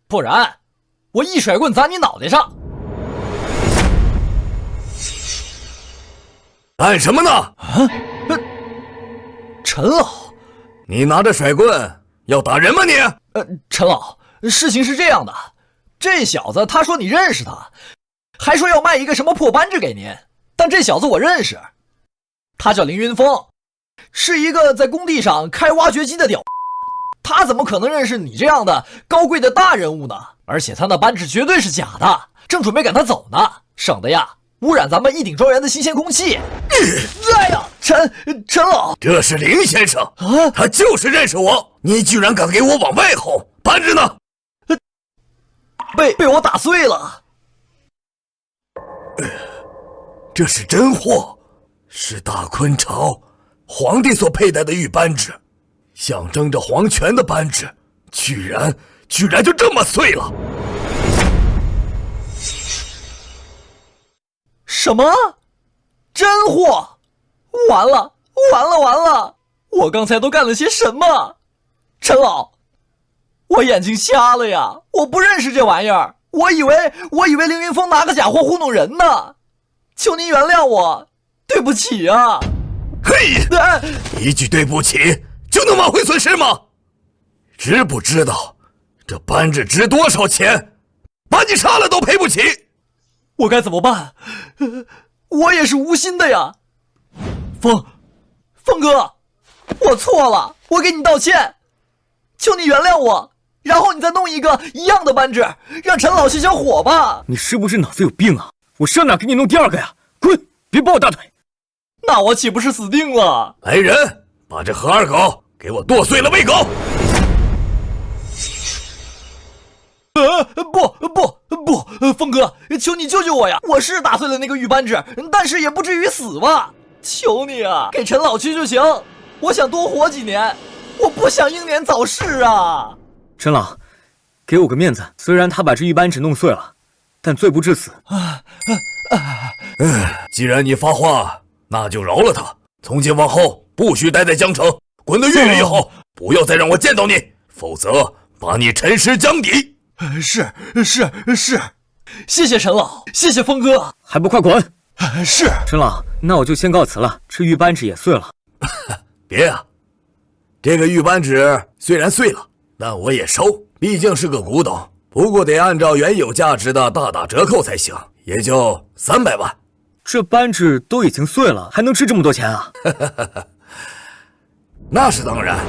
不然我一甩棍砸你脑袋上。干什么呢？啊，陈老，你拿着甩棍要打人吗你？陈老，事情是这样的，这小子他说你认识他，还说要卖一个什么破扳指给您，但这小子我认识，他叫凌云峰，是一个在工地上开挖掘机的屌，他怎么可能认识你这样的高贵的大人物呢？而且他那扳指绝对是假的，正准备赶他走呢，省得呀污染咱们一鼎庄园的新鲜空气。哎呀，陈老，这是凌先生啊，他就是认识我，你居然敢给我往外吼，扳指呢？被我打碎了。这是真货，是大昆朝皇帝所佩戴的玉扳指，象征着皇权的扳指，居然就这么碎了。什么？真货？完了！我刚才都干了些什么？陈老，我眼睛瞎了呀！我不认识这玩意儿，我以为凌云峰拿个假货糊弄人呢。求您原谅我，对不起啊！嘿，一句对不起就能挽回损失吗？知不知道这扳指值多少钱？把你杀了都赔不起。我该怎么办？我也是无心的呀。峰哥，我错了，我给你道歉，求你原谅我。然后你再弄一个一样的扳指，让陈老消消火吧。你是不是脑子有病啊？我上哪给你弄第二个呀？滚，别抱我大腿！那我岂不是死定了？来人，把这何二狗给我剁碎了喂狗！不，峰哥，求你救救我呀！我是打碎了那个玉扳指，但是也不至于死吧？求你啊，给陈老去就行。我想多活几年，我不想英年早逝啊！陈老，给我个面子，虽然他把这玉扳指弄碎了，但罪不至死。既然你发话，那就饶了他。从今往后不许待在江城，滚得越远越好，不要再让我见到你，否则把你沉尸江底。是，谢谢陈老，谢谢峰哥，还不快滚！是陈老，那我就先告辞了。这玉扳指也碎了。别啊，这个玉扳指虽然碎了，但我也收，毕竟是个古董，不过得按照原有价值的大打折扣才行，也就300万。这扳指都已经碎了，还能值这么多钱啊？那是当然，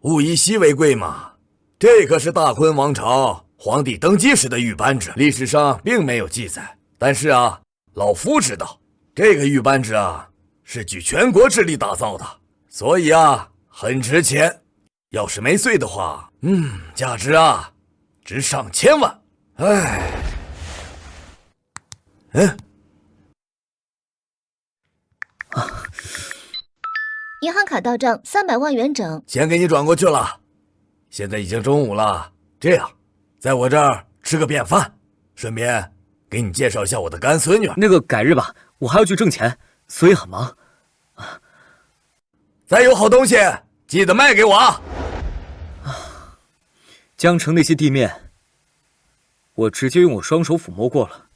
物以稀为贵嘛。这可是大昆王朝皇帝登基时的玉扳指，历史上并没有记载。但是啊，老夫知道，这个玉扳指啊是举全国之力打造的，所以啊很值钱。要是没碎的话，价值啊值上千万。银行卡到账300万元整，钱给你转过去了。现在已经中午了，这样，在我这儿吃个便饭，顺便给你介绍一下我的干孙女。那个改日吧，我还要去挣钱，所以很忙。再有好东西记得卖给我啊！江城那些地面，我直接用我双手抚摸过了，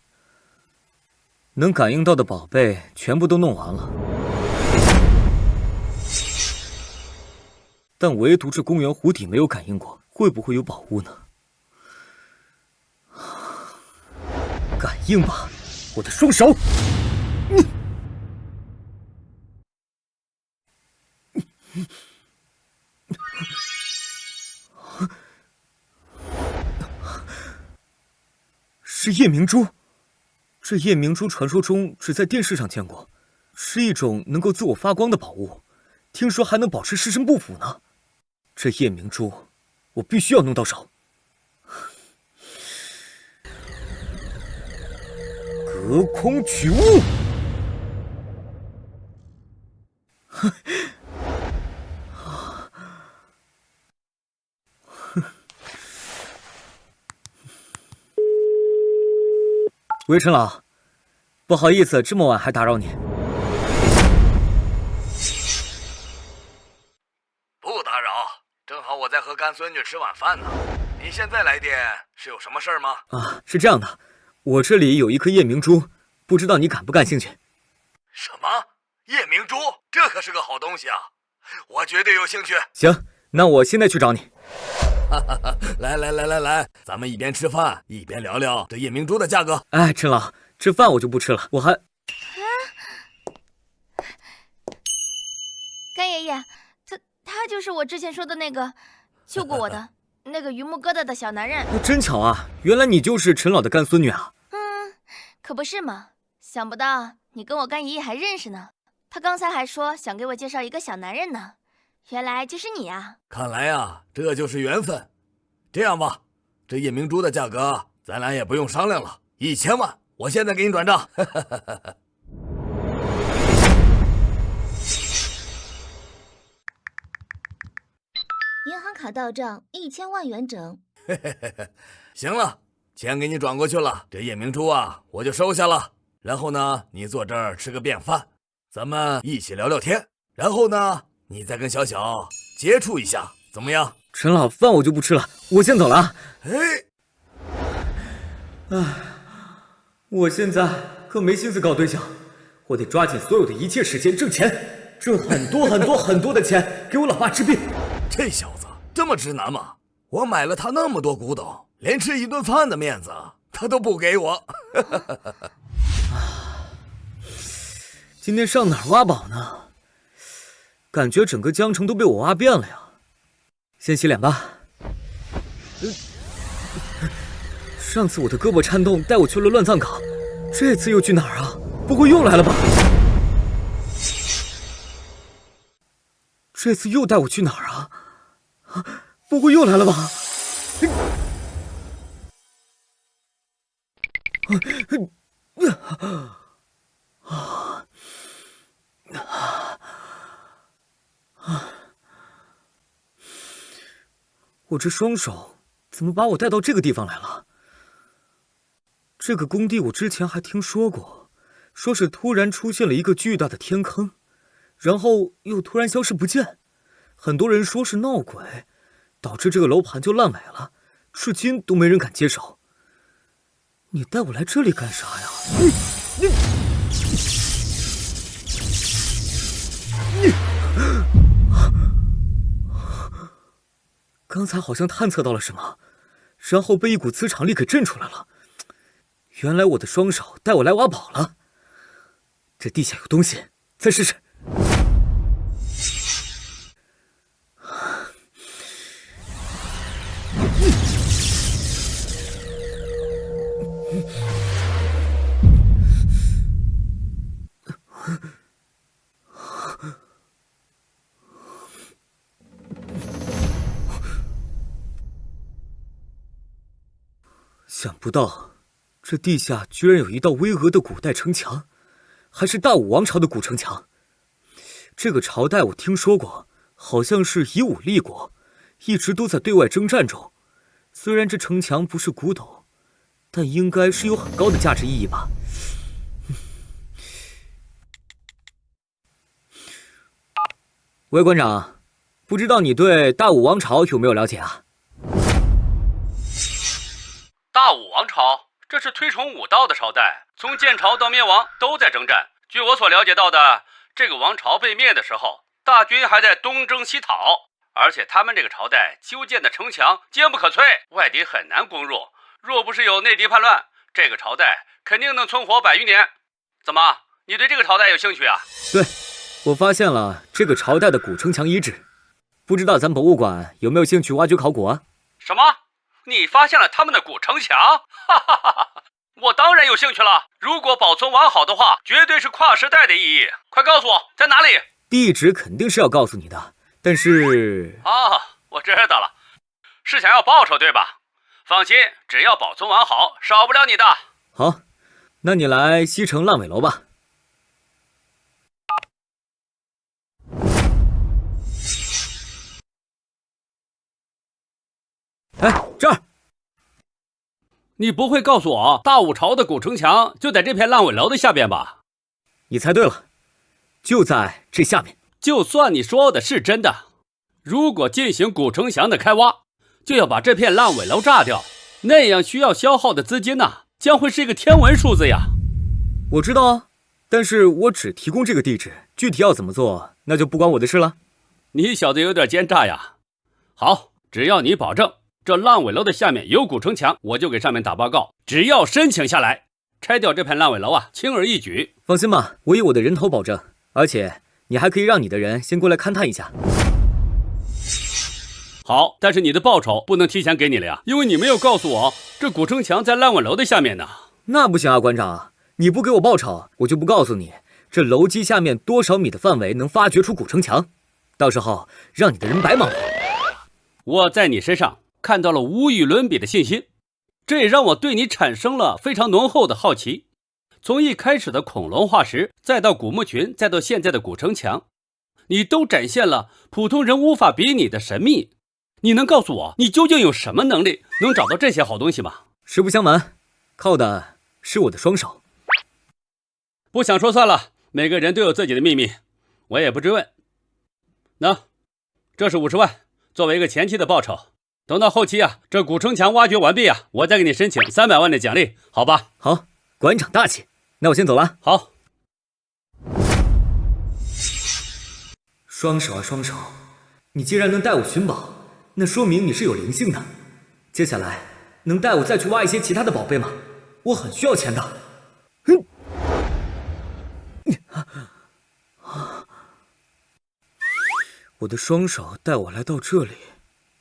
能感应到的宝贝全部都弄完了，但唯独这公园湖底没有感应过，会不会有宝物呢？感应吧，我的双手！是夜明珠。这夜明珠传说中只在电视上见过，是一种能够自我发光的宝物，听说还能保持尸身不腐呢。这夜明珠，我必须要弄到手。隔空取物。喂，陈老，不好意思，这么晚还打扰你。不打扰，正好我在和干孙女吃晚饭呢。你现在来电是有什么事儿吗？啊，是这样的，我这里有一颗夜明珠，不知道你感不感兴趣？什么？夜明珠？这可是个好东西啊！我绝对有兴趣。行，那我现在去找你。来，咱们一边吃饭一边聊聊这夜明珠的价格。哎，陈老，这饭我就不吃了，我还……干爷爷，他就是我之前说的那个救过我的那个榆木疙瘩的小男人。真巧啊，原来你就是陈老的干孙女啊！可不是嘛，想不到你跟我干爷爷还认识呢。他刚才还说想给我介绍一个小男人呢，原来就是你啊！看来啊，这就是缘分。这样吧，这夜明珠的价格咱俩也不用商量了，1000万，我现在给你转账。银行卡到账1000万元整。行了，钱给你转过去了，这夜明珠啊我就收下了。然后呢，你坐这儿吃个便饭，咱们一起聊聊天。然后呢，你再跟小小接触一下，怎么样？陈老，饭我就不吃了，我先走了啊。我现在可没心思搞对象，我得抓紧所有的一切时间挣钱，挣很多很多很多的钱，给我老爸治病。这小子这么直男吗？我买了他那么多古董，连吃一顿饭的面子他都不给我。今天上哪儿挖宝呢？感觉整个江城都被我挖遍了呀。先洗脸吧。上次我的胳膊颤动带我去了乱葬岗，这次又去哪儿啊？不会又来了吧？这次又带我去哪儿啊？不会又来了吧？我这双手怎么把我带到这个地方来了？这个工地我之前还听说过，说是突然出现了一个巨大的天坑，然后又突然消失不见。很多人说是闹鬼，导致这个楼盘就烂尾了，至今都没人敢接手。你带我来这里干啥呀？刚才好像探测到了什么，然后被一股磁场力给震出来了。原来我的双手带我来挖宝了。这地下有东西，再试试。想不到，这地下居然有一道巍峨的古代城墙，还是大武王朝的古城墙。这个朝代我听说过，好像是以武立国，一直都在对外征战中。虽然这城墙不是古董，但应该是有很高的价值意义吧。喂，馆长，不知道你对大武王朝有没有了解啊？大武王朝，这是推崇武道的朝代，从建朝到灭亡都在征战。据我所了解到的，这个王朝被灭的时候，大军还在东征西讨，而且他们这个朝代修建的城墙坚不可摧，外敌很难攻入。若不是有内敌叛乱，这个朝代肯定能存活100余年。怎么，你对这个朝代有兴趣啊？对，我发现了这个朝代的古城墙遗址，不知道咱博物馆有没有兴趣挖掘考古啊？什么？你发现了他们的古城墙？哈哈哈哈！我当然有兴趣了。如果保存完好的话，绝对是跨时代的意义。快告诉我在哪里？地址肯定是要告诉你的，但是……我知道了，是想要报酬对吧？放心，只要保存完好，少不了你的。好，那你来西城烂尾楼吧。哎，这儿！你不会告诉我大武朝的古城墙就在这片烂尾楼的下边吧？你猜对了，就在这下面。就算你说的是真的，如果进行古城墙的开挖，就要把这片烂尾楼炸掉，那样需要消耗的资金呢，将会是一个天文数字呀。我知道啊，但是我只提供这个地址，具体要怎么做，那就不关我的事了。你小子有点奸诈呀。好，只要你保证这烂尾楼的下面有古城墙，我就给上面打报告。只要申请下来，拆掉这片烂尾楼啊，轻而易举。放心吧，我有我的人头保证，而且你还可以让你的人先过来勘探一下。好，但是你的报酬不能提前给你了呀，因为你没有告诉我这古城墙在烂尾楼的下面呢。那不行啊，馆长，你不给我报酬，我就不告诉你这楼基下面多少米的范围能发掘出古城墙，到时候让你的人白忙活。我在你身上看到了无与伦比的信心，这也让我对你产生了非常浓厚的好奇。从一开始的恐龙化石，再到古墓群，再到现在的古城墙，你都展现了普通人无法比拟的神秘。你能告诉我，你究竟有什么能力能找到这些好东西吗？实不相瞒，靠的是我的双手。不想说算了，每个人都有自己的秘密，我也不追问。那这是50万，作为一个前期的报酬。等到后期啊，这古城墙挖掘完毕啊，我再给你申请300万的奖励，好吧？好，馆长大气，那我先走了。好。双手啊双手，你既然能带我寻宝，那说明你是有灵性的。接下来能带我再去挖一些其他的宝贝吗？我很需要钱的。我的双手带我来到这里，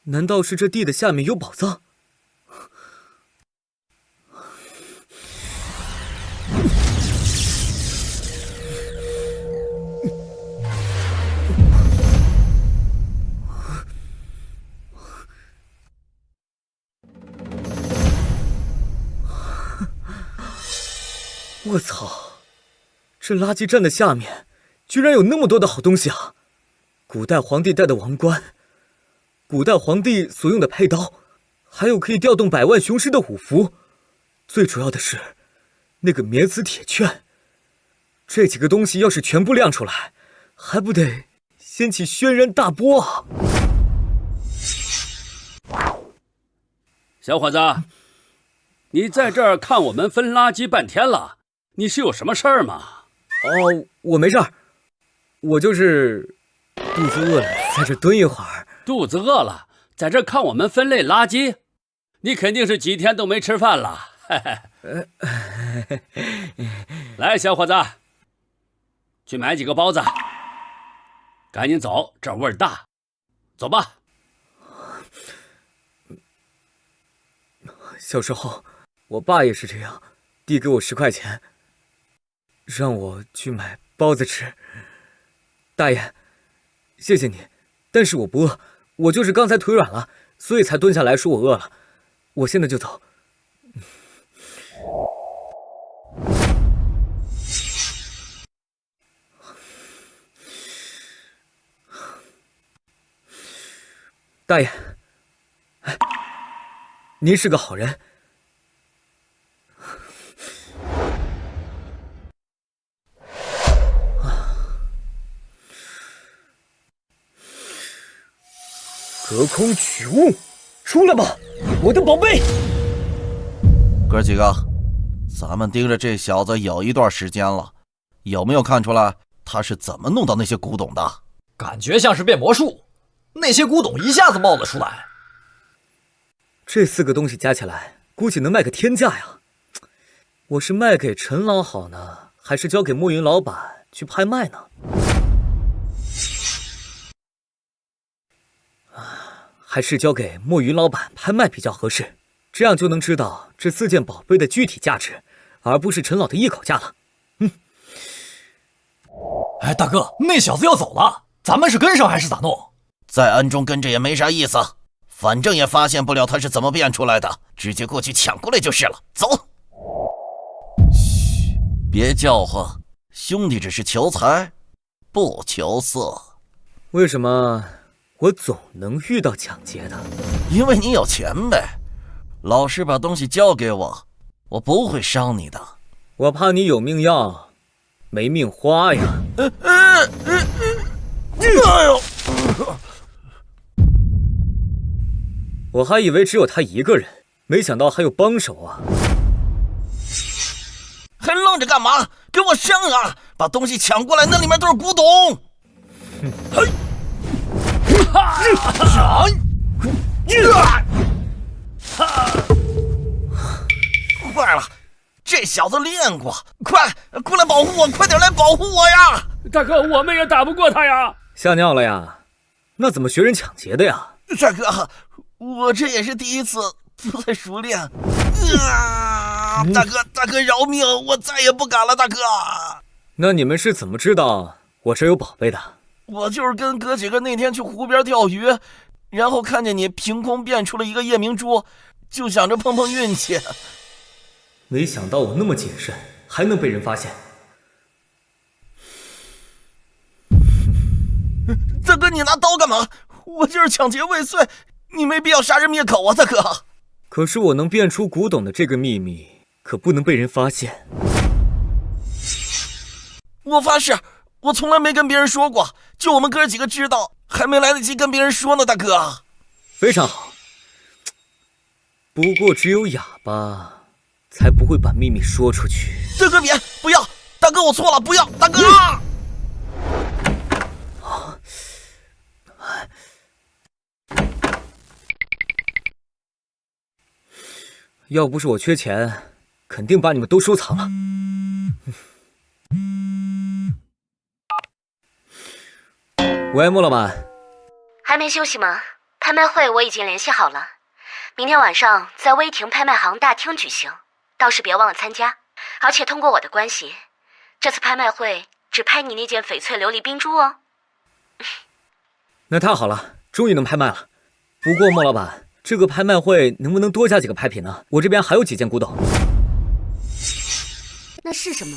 难道是这地的下面有宝藏？我操！这垃圾站的下面居然有那么多的好东西啊！古代皇帝戴的王冠，古代皇帝所用的佩刀，还有可以调动100万雄师的虎符，最主要的是那个免死铁券。这几个东西要是全部亮出来，还不得掀起轩然大波啊！小伙子，你在这儿看我们分垃圾半天了，你是有什么事儿吗？哦，我没事儿，我就是肚子饿了，在这蹲一会儿。肚子饿了，在这看我们分类垃圾？你肯定是几天都没吃饭了。来，小伙子，去买几个包子，赶紧走，这味儿大。走吧。小时候，我爸也是这样，递给我10块钱，让我去买包子吃。大爷，谢谢你，但是我不饿，我就是刚才腿软了，所以才蹲下来说我饿了。我现在就走。大爷，您是个好人。隔空取物，出来吧，我的宝贝！哥几个，咱们盯着这小子有一段时间了，有没有看出来他是怎么弄到那些古董的？感觉像是变魔术，那些古董一下子冒了出来。这4个东西加起来，估计能卖个天价呀！我是卖给陈老好呢，还是交给墨云老板去拍卖呢？还是交给墨云老板拍卖比较合适，这样就能知道这4件宝贝的具体价值，而不是陈老的一口价了。哎，大哥，那小子要走了，咱们是跟上还是咋弄？在暗中跟着也没啥意思，反正也发现不了他是怎么变出来的，直接过去抢过来就是了。走。嘘，别叫唤，兄弟只是求财，不求色。为什么我总能遇到抢劫的？因为你有钱呗。老实把东西交给我，我不会伤你的。我怕你有命要，没命花呀。哎呦！我还以为只有他一个人，没想到还有帮手啊！还愣着干嘛？给我上啊！把东西抢过来，那里面都是古董。嘿！坏了，这小子练过，快过来保护我，快点来保护我呀！大哥，我们也打不过他呀！吓尿了呀？那怎么学人抢劫的呀？大哥，我这也是第一次，不太熟练。大哥饶命，我再也不敢了，大哥。那你们是怎么知道我这有宝贝的？我就是跟哥几个那天去湖边钓鱼，然后看见你凭空变出了一个夜明珠，就想着碰碰运气。没想到我那么谨慎，还能被人发现。大哥，你拿刀干嘛？我就是抢劫未遂，你没必要杀人灭口啊，大哥。可是我能变出古董的这个秘密，可不能被人发现。我发誓，我从来没跟别人说过，就我们哥几个知道。还没来得及跟别人说呢，大哥。非常好。不过只有哑巴才不会把秘密说出去。大哥别，不要！大哥我错了，不要！大哥！要不是我缺钱，肯定把你们都收藏了。喂，莫老板。还没休息吗？拍卖会我已经联系好了，明天晚上在威霆拍卖行大厅举行，到时别忘了参加。而且通过我的关系，这次拍卖会只拍你那件翡翠琉璃冰珠哦。那太好了，终于能拍卖了。不过莫老板，这个拍卖会能不能多加几个拍品呢？我这边还有几件古董。那是什么？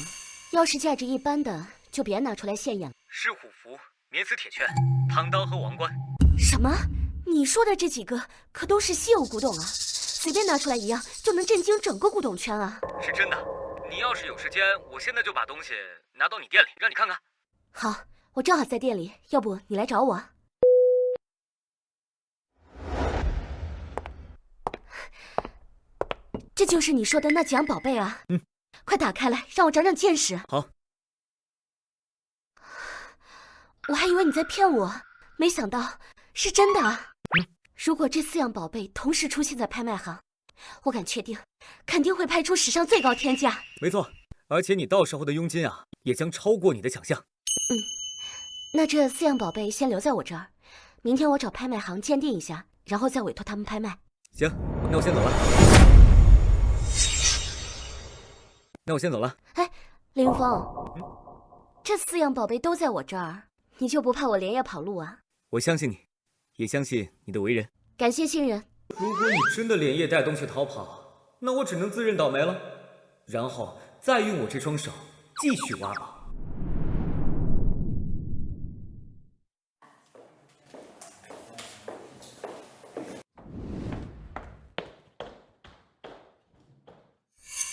要是价值一般的，就别拿出来现眼了。是虎符、免死铁券、唐刀和王冠。什么？你说的这几个可都是稀有古董啊，随便拿出来一样就能震惊整个古董圈啊！是真的。你要是有时间，我现在就把东西拿到你店里，让你看看。好，我正好在店里，要不你来找我？这就是你说的那几样宝贝啊！快打开来，让我长长见识。好。我还以为你在骗我，没想到是真的啊！如果这4样宝贝同时出现在拍卖行，我敢确定，肯定会拍出史上最高天价。没错，而且你到时候的佣金啊，也将超过你的想象。那这4样宝贝先留在我这儿，明天我找拍卖行鉴定一下，然后再委托他们拍卖。行，那我先走了。哎，林云峰，这4样宝贝都在我这儿，你就不怕我连夜跑路啊？我相信你，也相信你的为人。感谢信任。如果你真的连夜带东西逃跑，那我只能自认倒霉了，然后再用我这双手继续挖宝。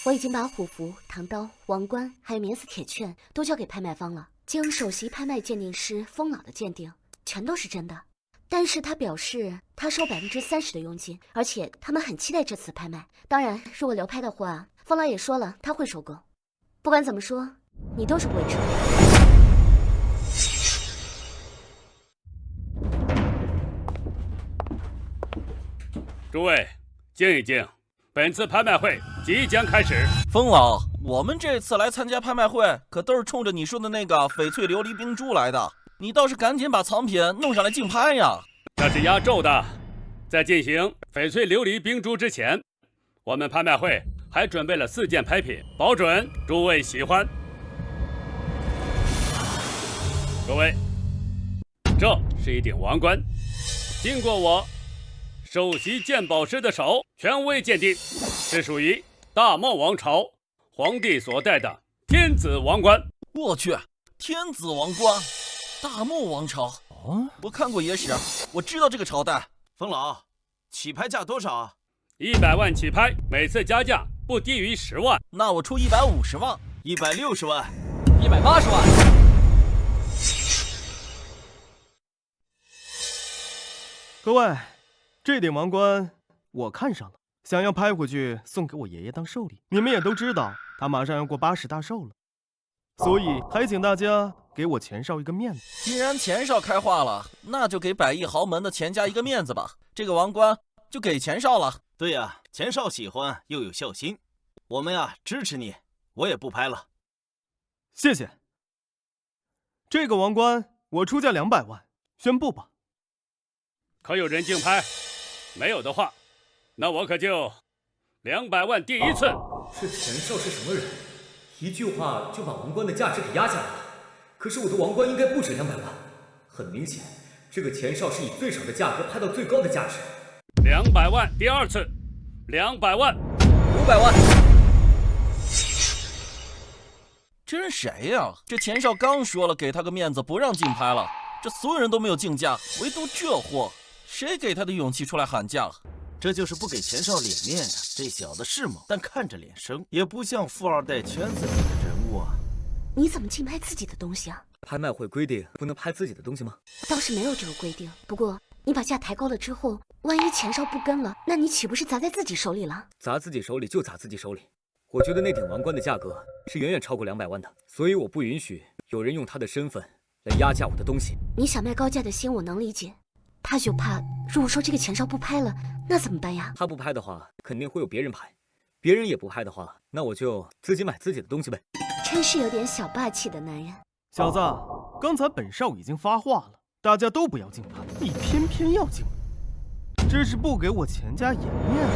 我已经把虎符、唐刀、王冠还有免死铁券都交给拍卖方了，经首席拍卖鉴定师风老的鉴定，全都是真的。但是他表示他收30%的佣金，而且他们很期待这次拍卖。当然，如果流拍的话，风老也说了他会收购。不管怎么说，你都是不会吃亏的。诸位，静一静，本次拍卖会即将开始。风老，我们这次来参加拍卖会，可都是冲着你说的那个翡翠琉璃冰珠来的。你倒是赶紧把藏品弄上来竞拍呀！这是压轴的，在进行翡翠琉璃冰珠之前，我们拍卖会还准备了4件拍品，保准诸位喜欢。各位，这是一顶王冠，经过我首席鉴宝师的手权威鉴定，是属于大漠王朝皇帝所戴的天子王冠。我去，天子王冠！大漠王朝我看过野史，我知道这个朝代。风老，起拍价多少啊？100万起拍，每次加价不低于10万。那我出150万，160万，180万。各位，这顶王冠我看上了，想要拍回去送给我爷爷当寿礼。你们也都知道，他马上要过80大寿了，所以还请大家给我钱少一个面子。既然钱少开化了，那就给100亿豪门的钱家一个面子吧。这个王冠就给钱少了。对呀，钱少喜欢又有孝心，我们呀支持你，我也不拍了。谢谢。这个王冠我出价200万，宣布吧。可有人竞拍？没有的话，那我可就200万第一次。这钱少是什么人？一句话就把王冠的价值给压下来了。可是我的王冠应该不止200万，很明显，这个钱少是以最少的价格拍到最高的价值。200万第2次，200万，500万。这是谁呀？这钱少刚说了给他个面子，不让竞拍了，这所有人都没有竞价，唯独这货，谁给他的勇气出来喊价？这就是不给钱少脸面呀！这小子是猛，但看着脸生，也不像富2代圈子里的人物啊。你怎么竞拍自己的东西啊？拍卖会规定不能拍自己的东西吗？倒是没有这个规定，不过你把价抬高了之后，万一钱少不跟了，那你岂不是砸在自己手里了？砸自己手里就砸自己手里。我觉得那顶王冠的价格是远远超过200万的，所以我不允许有人用他的身份来压价我的东西。你想卖高价的心我能理解，他就怕如果说这个钱少不拍了，那怎么办呀？他不拍的话，肯定会有别人拍；别人也不拍的话，那我就自己买自己的东西呗。真是有点小霸气的男人。小子，刚才本少已经发话了，大家都不要竞拍，你偏偏要竞拍，这是不给我钱家颜面啊！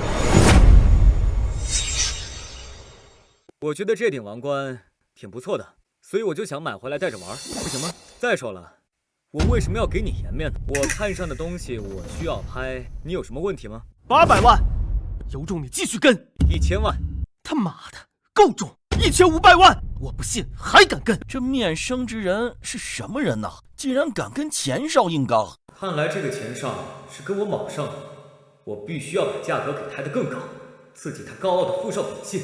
我觉得这顶王冠挺不错的，所以我就想买回来带着玩，不行吗？再说了，我为什么要给你颜面呢？我看上的东西我需要拍，你有什么问题吗？800万，有种你继续跟！1000万，他妈的，够重！1500万，我不信还敢跟！这面生之人是什么人呢？竟然敢跟钱少硬刚！看来这个钱少是跟我卯上了，我必须要把价格给抬得更高，刺激他高傲的富少本性。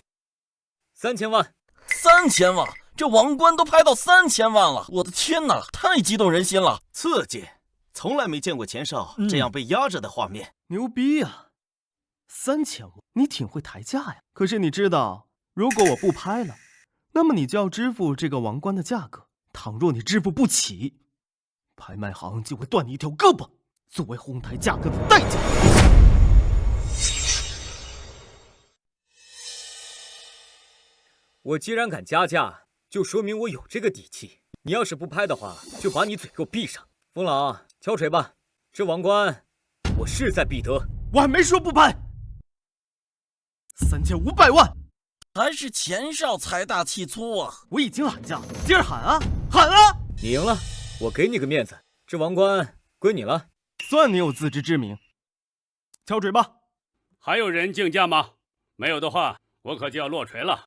3000万，3000万，这王冠都拍到3000万了！我的天哪，太激动人心了，刺激！从来没见过钱少这样被压着的画面，牛逼啊！3000万，你挺会抬价呀。可是你知道，如果我不拍了，那么你就要支付这个王冠的价格。倘若你支付不起，拍卖行就会断你一条胳膊，作为哄抬价格的代价。我既然敢加价，就说明我有这个底气。你要是不拍的话，就把你嘴给我闭上。风朗，敲锤吧，这王冠我势在必得。我还没说不拍。3500万，还是钱少财大气粗啊！我已经喊价，接着喊啊，喊啊！你赢了，我给你个面子，这王冠归你了。算你有自知之明。敲锤吧。还有人竞价吗？没有的话，我可就要落锤了。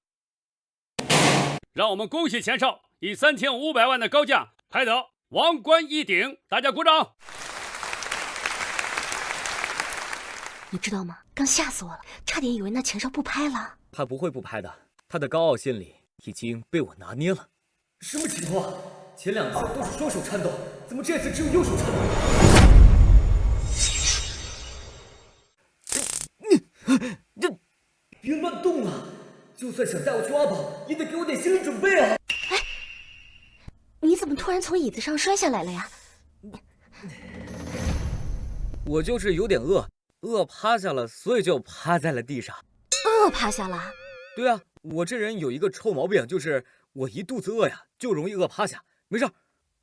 让我们恭喜钱少以3500万的高价拍得王冠一顶，大家鼓掌！你知道吗？刚吓死我了，差点以为那钱少不拍了。他不会不拍的，他的高傲心理已经被我拿捏了。什么情况？前2次都是双手颤抖，怎么这次只有右手颤抖？你别乱动啊！就算想带我去挖宝，也得给我点心理准备啊！哎，你怎么突然从椅子上摔下来了呀？我就是有点饿趴下了，所以就趴在了地上。饿趴下了？对啊，我这人有一个臭毛病，就是我一肚子饿呀，就容易饿趴下。没事，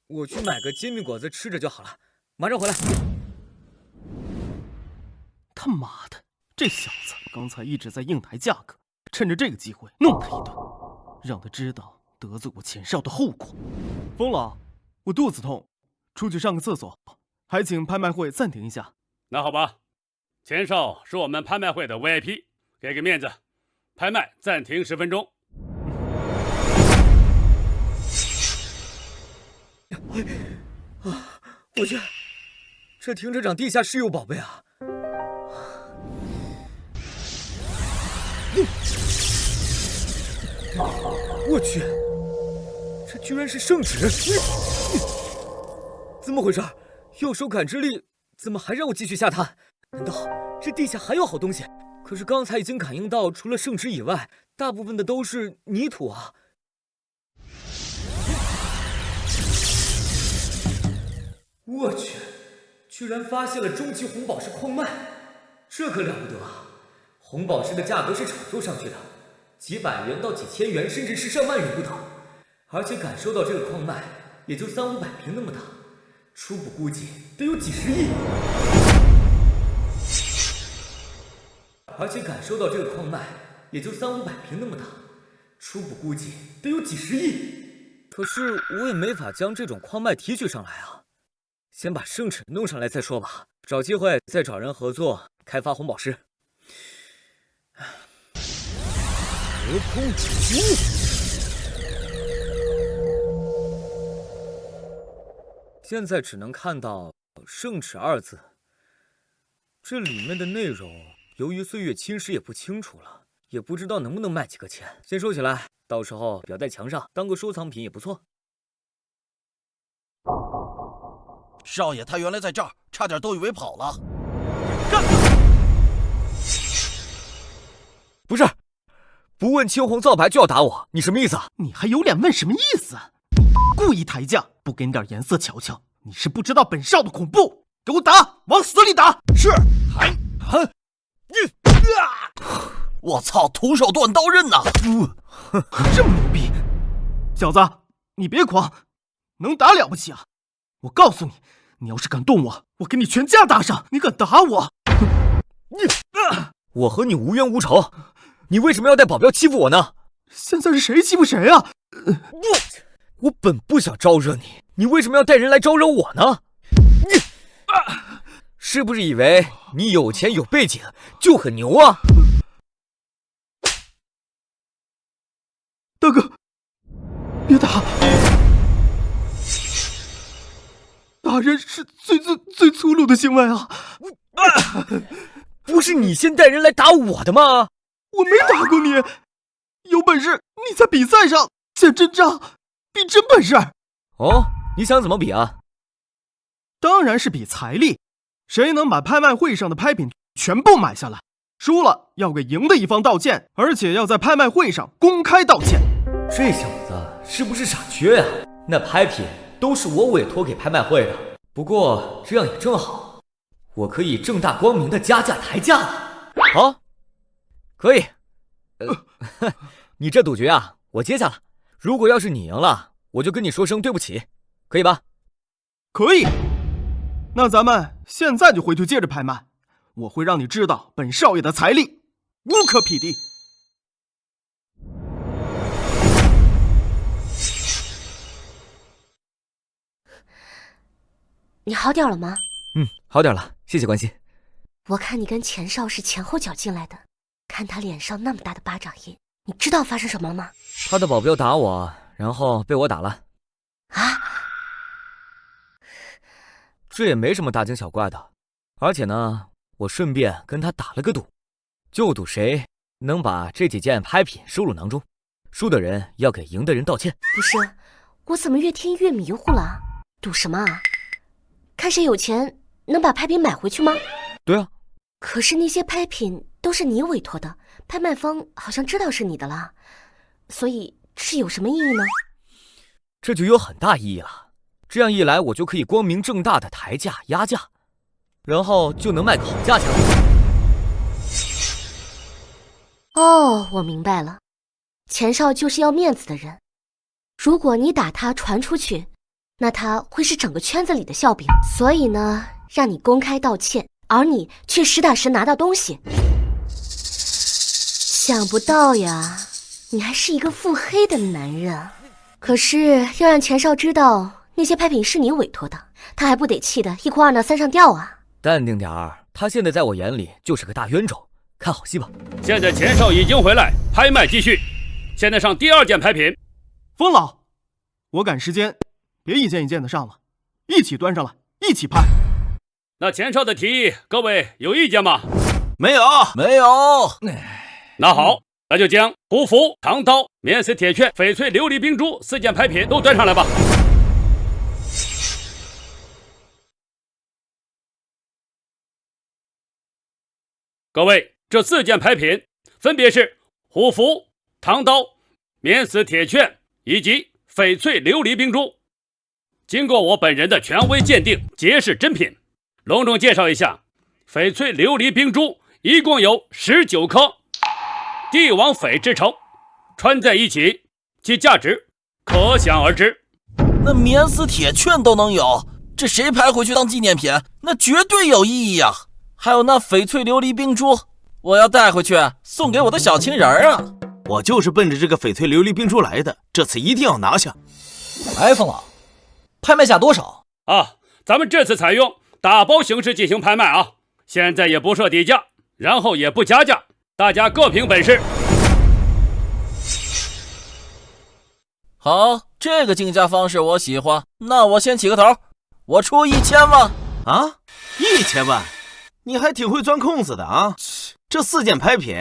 我去买个煎饼果子吃着就好了，马上回来。他妈的，这小子刚才一直在硬抬价格。趁着这个机会弄他一顿，让他知道得罪我钱少的后果。风老，我肚子痛，出去上个厕所，还请拍卖会暂停一下。那好吧，钱少是我们拍卖会的 VIP， 给个面子，拍卖暂停10分钟。我去，这停车场地下是有宝贝啊！我去，这居然是圣旨！怎么回事？右手感知力怎么还让我继续下探？难道这地下还有好东西？可是刚才已经感应到，除了圣旨以外，大部分的都是泥土啊！我去，居然发现了终极红宝石矿脉，这可了不得啊！红宝石的价格是炒作上去的。几百元到几千元，甚至是上万元不等，而且感受到这个矿脉也就300-500平那么大，初步估计得有几十亿。而且感受到这个矿脉也就300-500平那么大，初步估计得有几十亿。可是我也没法将这种矿脉提取上来啊，先把圣旨弄上来再说吧，找机会再找人合作开发红宝石。隔空击物，现在只能看到“圣旨”2字，这里面的内容由于岁月侵蚀也不清楚了，也不知道能不能卖几个钱。先收起来，到时候裱在墙上当个收藏品也不错。少爷他原来在这儿，差点都以为跑了。不是，不问青红皂白就要打我，你什么意思啊？你还有脸问什么意思？故意抬价，不给你点颜色瞧瞧，你是不知道本少的恐怖！给我打，往死里打！是。我操，徒手断刀刃呐！这么牛逼，小子，你别狂，能打了不起啊！我告诉你，你要是敢动我，我给你全家打上！你敢打我？我和你无冤无仇，你为什么要带保镖欺负我呢？现在是谁欺负谁啊？我本不想招惹你，你为什么要带人来招惹我呢？是不是以为你有钱有背景就很牛啊？大哥，别打！打人是最粗鲁的行为啊！不是你先带人来打我的吗？我没打过你，有本事你在比赛上见真章，比真本事。哦，你想怎么比啊？当然是比财力，谁能把拍卖会上的拍品全部买下来，输了要给赢的一方道歉，而且要在拍卖会上公开道歉。这小子是不是傻缺呀？那拍品都是我委托给拍卖会的，不过这样也正好，我可以正大光明的加价抬价了。好，可以。你这赌局啊，我接下了。如果要是你赢了，我就跟你说声对不起，可以吧？可以。那咱们现在就回去接着拍卖，我会让你知道本少爷的财力无可匹敌。你好点了吗？好点了，谢谢关心。我看你跟钱少是前后脚进来的，看他脸上那么大的巴掌印，你知道发生什么了吗？他的保镖打我，然后被我打了。啊？这也没什么大惊小怪的，而且呢，我顺便跟他打了个赌，就赌谁能把这几件拍品收入囊中，输的人要给赢的人道歉。不是，我怎么越听越迷糊了？赌什么啊？看谁有钱能把拍品买回去吗？对啊。可是那些拍品都是你委托的，拍卖方好像知道是你的了，所以是有什么意义呢？这就有很大意义了。这样一来，我就可以光明正大的抬价压价，然后就能卖个好价钱了。哦，我明白了，钱少就是要面子的人。如果你打他传出去，那他会是整个圈子里的笑柄，所以呢，让你公开道歉，而你却实打实拿到东西。想不到呀，你还是一个腹黑的男人。可是要让钱少知道那些拍品是你委托的，他还不得气得一哭二闹三上吊啊！淡定点儿，他现在在我眼里就是个大冤种，看好戏吧。现在钱少已经回来，拍卖继续。现在上第二件拍品。风老，我赶时间，别一件一件的上了，一起端上来，一起拍。那钱少的提议，各位有意见吗？没有。那好，那就将胡服、唐刀、免死铁券、翡翠琉璃冰珠4件拍品都端上来吧。各位，这4件拍品分别是胡服、唐刀、免死铁券以及翡翠琉璃冰珠，经过我本人的权威鉴定，皆是真品。隆重介绍一下，翡翠琉璃冰珠一共有19颗，帝王翡制成，穿在一起，其价值可想而知。那免死铁券都能有，这谁拍回去当纪念品？那绝对有意义啊！还有那翡翠琉璃冰珠，我要带回去送给我的小情人啊！我就是奔着这个翡翠琉璃冰珠来的，这次一定要拿下。哎，冯老，拍卖价多少啊？咱们这次采用打包形式进行拍卖啊，现在也不设底价，然后也不加价，大家各凭本事。好，这个竞价方式我喜欢。那我先起个头，我出1000万啊！1000万，你还挺会钻空子的啊！这4件拍品，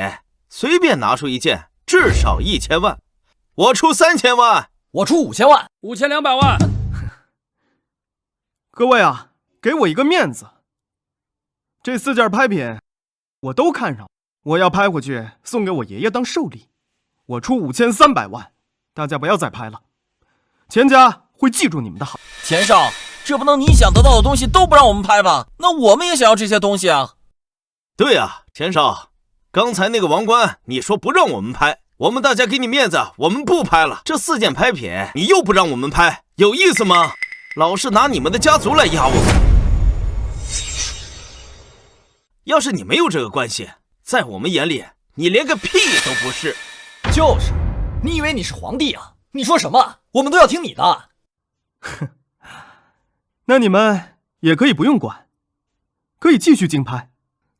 随便拿出一件，至少1000万。我出3000万，我出5000万，5200万。各位啊，给我一个面子，这4件拍品我都看上，我要拍回去送给我爷爷当寿礼。我出5300万，大家不要再拍了，钱家会记住你们的好。钱少，这不能你想得到的东西都不让我们拍吧？那我们也想要这些东西啊。对啊，钱少，刚才那个王冠你说不让我们拍，我们大家给你面子，我们不拍了。这4件拍品你又不让我们拍，有意思吗？老是拿你们的家族来压我们。要是你没有这个关系，在我们眼里你连个屁都不是。就是，你以为你是皇帝啊？你说什么我们都要听你的。那你们也可以不用管，可以继续竞拍，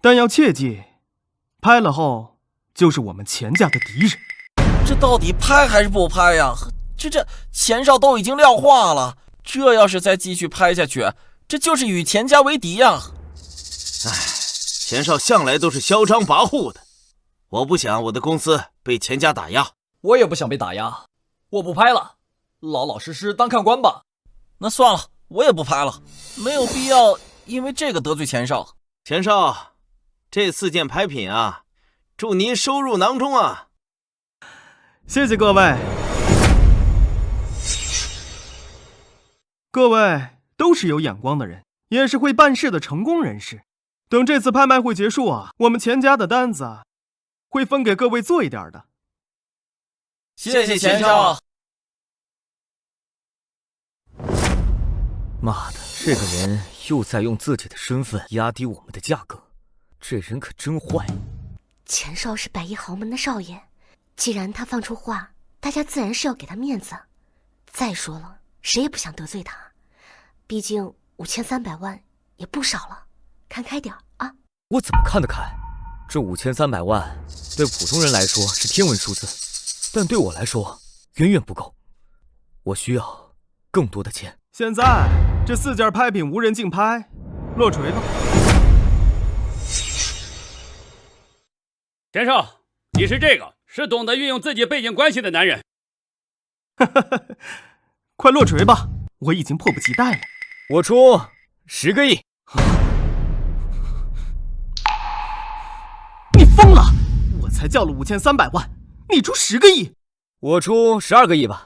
但要切记，拍了后就是我们钱家的敌人。这到底拍还是不拍呀？这钱少都已经撂话了，这要是再继续拍下去，这就是与钱家为敌呀。唉，钱少向来都是嚣张跋扈的，我不想我的公司被钱家打压。我也不想被打压，我不拍了，老老实实当看官吧。那算了，我也不拍了，没有必要因为这个得罪钱少。钱少，这4件拍品啊，祝您收入囊中啊！谢谢各位，各位都是有眼光的人，也是会办事的成功人士。等这次拍卖会结束啊，我们钱家的单子会分给各位做一点的。谢谢钱少。妈的，这个人又在用自己的身份压低我们的价格，这人可真坏。钱少是百亿豪门的少爷，既然他放出话，大家自然是要给他面子。再说了，谁也不想得罪他，毕竟5300万也不少了，看开点啊！我怎么看得开？这5300万对普通人来说是天文数字，但对我来说远远不够，我需要更多的钱。现在这4件拍品无人竞拍，落锤吧。钱少，你是是懂得运用自己背景关系的男人。快落锤吧，我已经迫不及待了。我出10个亿。你疯了！我才叫了5300万，你出10个亿？我出12个亿吧。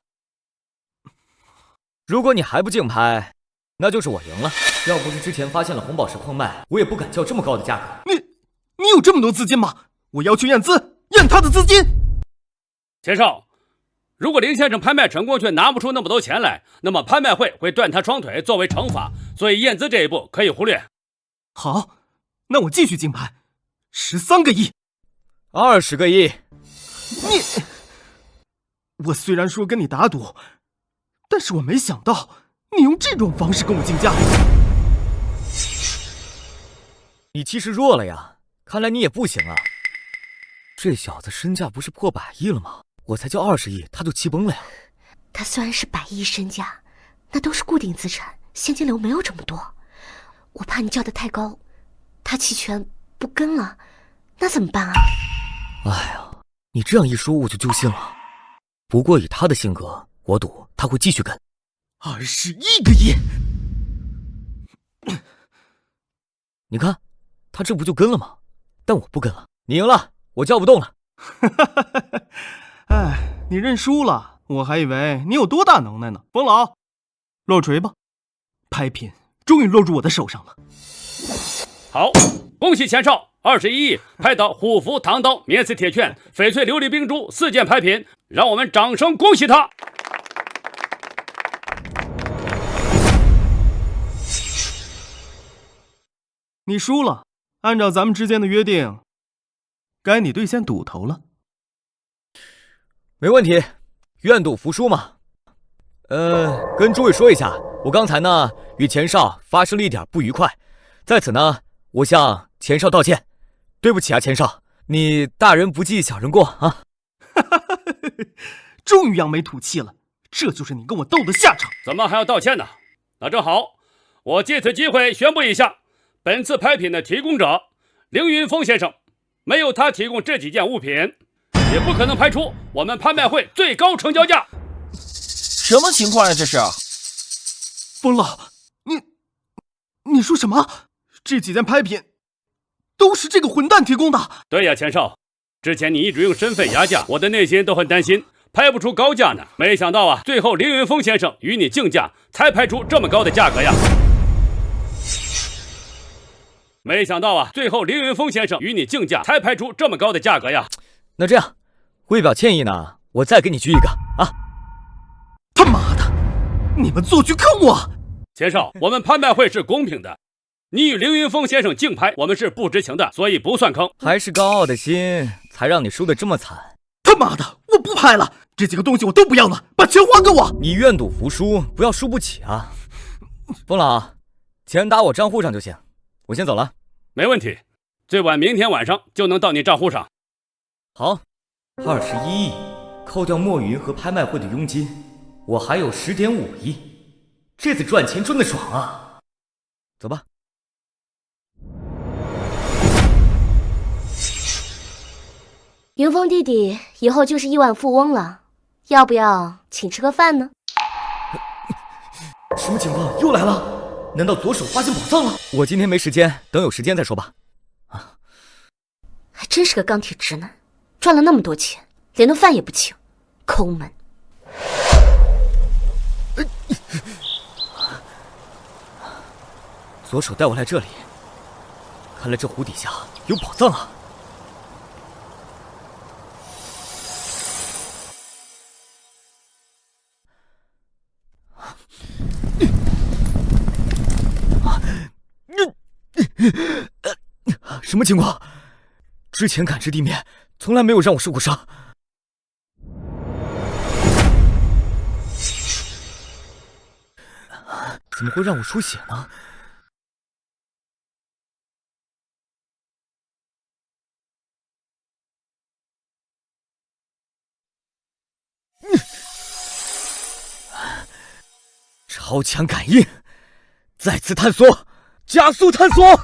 如果你还不竞拍，那就是我赢了。要不是之前发现了红宝石矿脉，我也不敢叫这么高的价格。你有这么多资金吗？我要求验资，验他的资金。钱少，如果林先生拍卖成功却拿不出那么多钱来，那么拍卖会会断他双腿作为惩罚，所以验资这一步可以忽略。好，那我继续竞拍，13个亿，20个亿。我虽然说跟你打赌，但是我没想到你用这种方式跟我竞价。你气势弱了呀，看来你也不行啊。这小子身价不是破100亿了吗？我才叫20亿，他就气崩了呀。他虽然是100亿身价，那都是固定资产，现金流没有这么多。我怕你叫得太高，他弃权不跟了，那怎么办啊？哎呀，你这样一说我就揪心了。不过以他的性格，我赌他会继续跟。21个亿！你看，他这不就跟了吗？但我不跟了。你赢了，我叫不动了。哎，你认输了，我还以为你有多大能耐呢。冯老，落锤吧，拍品终于落入我的手上了。好，恭喜钱少，21亿拍到虎符、唐刀、免死铁券、翡翠琉璃冰珠4件拍品，让我们掌声恭喜他。你输了，按照咱们之间的约定，该你兑现赌头了。没问题，愿赌服输嘛。跟诸位说一下，我刚才呢与钱少发生了一点不愉快，在此呢，我向钱少道歉。对不起啊，钱少，你大人不计小人过啊。终于扬眉吐气了，这就是你跟我斗的下场。怎么还要道歉呢？那正好，我借此机会宣布一下，本次拍品的提供者凌云峰先生，没有他提供这几件物品，也不可能拍出我们拍卖会最高成交价。什么情况呀？这是？疯了！你说什么？这几件拍品都是这个混蛋提供的？对呀，钱少，之前你一直用身份压价，我的内心都很担心，拍不出高价呢。没想到啊，最后凌云峰先生与你竞价，才拍出这么高的价格呀。没想到啊，最后凌云峰先生与你竞价，才拍出这么高的价格呀。那这样，为表歉意呢，我再给你鞠一个啊！他妈的，你们做局坑我！钱少，我们拍卖会是公平的，你与凌云峰先生竞拍，我们是不知情的，所以不算坑。还是高傲的心，才让你输得这么惨。他妈的，我不拍了，这几个东西我都不要了，把钱还给我！你愿赌服输，不要输不起啊！风老，钱打我账户上就行，我先走了。没问题，最晚明天晚上就能到你账户上。好，21亿，扣掉墨云和拍卖会的佣金，我还有10.5亿，这次赚钱赚得爽啊！走吧。云峰弟弟以后就是亿万富翁了，要不要请吃个饭呢？什么情况？又来了？难道左手发现宝藏了？我今天没时间，等有时间再说吧。还真是个钢铁直男，赚了那么多钱，连顿饭也不请，抠门。左手带我来这里，看来这湖底下有宝藏啊！什么情况？之前感知地面从来没有让我受过伤。怎么会让我出血呢？超强感应，再次探索，加速探索！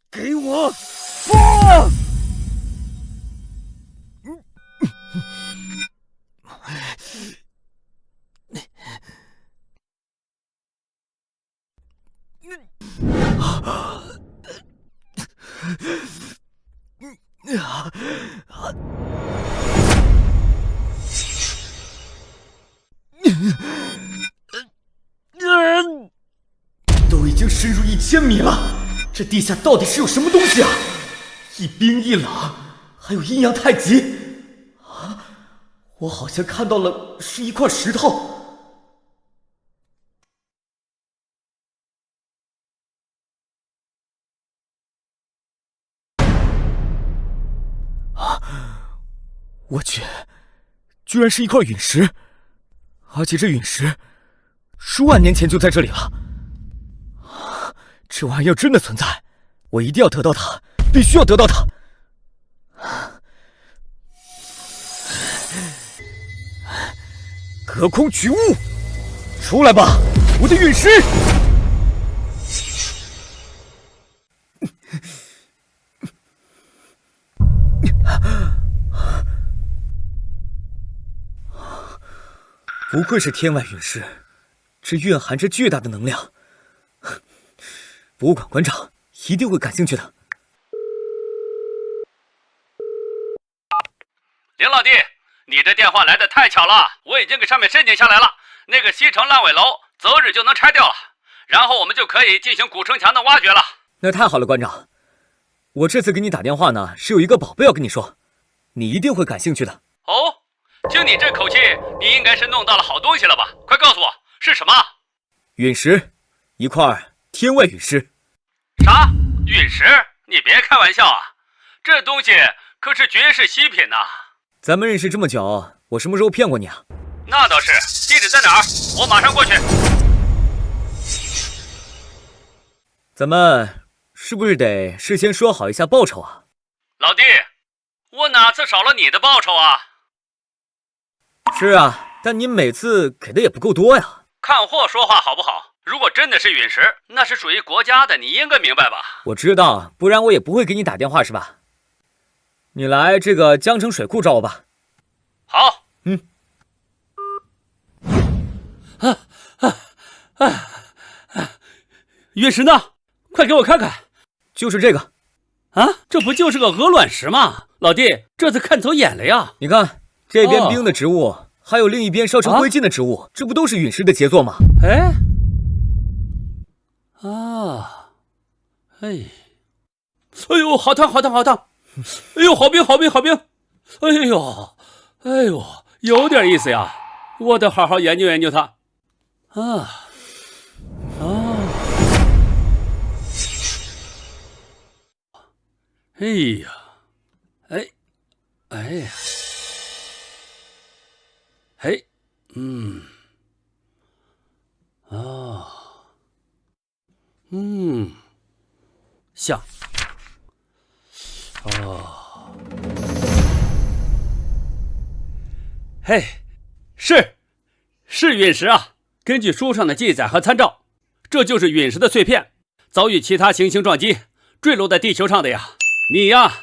给我！啊！都已经深入1000米了，这地下到底是有什么东西啊？一冰一冷，还有阴阳太极啊！我好像看到了是一块石头。我去，居然是一块陨石，而且这陨石数万年前就在这里了。这玩意儿真的存在，我一定要得到它，必须要得到它。隔空取物，出来吧，我的陨石！不愧是天外陨石，这蕴含着巨大的能量。博物馆馆长一定会感兴趣的。林老弟，你这电话来的太巧了，我已经给上面申请下来了，那个西城烂尾楼择日就能拆掉了，然后我们就可以进行古城墙的挖掘了。那太好了，馆长，我这次给你打电话呢，是有一个宝贝要跟你说，你一定会感兴趣的。哦，听你这口气，你应该是弄到了好东西了吧？快告诉我是什么？陨石，一块天外陨石。啥？陨石？你别开玩笑啊！这东西可是绝世稀品呐！咱们认识这么久，我什么时候骗过你啊？那倒是。地址在哪儿？我马上过去。咱们是不是得事先说好一下报酬啊？老弟，我哪次少了你的报酬啊？是啊，但你每次给的也不够多呀。看货说话好不好？如果真的是陨石，那是属于国家的，你应该明白吧？我知道，不然我也不会给你打电话，是吧？你来这个江城水库找我吧。好。陨石呢？快给我看看。就是这个。啊，这不就是个鹅卵石吗？老弟，这次看走眼了呀！你看，这边冰的植物，还有另一边烧成灰烬的植物，这不都是陨石的杰作吗？哎，哎呦，好烫，好烫，好烫！哎呦，好冰，好冰，好冰！哎呦，有点意思呀，我得好好研究研究它。哎呀，像，是陨石啊！根据书上的记载和参照，这就是陨石的碎片，遭遇其他行星撞击，坠落在地球上的呀。你呀，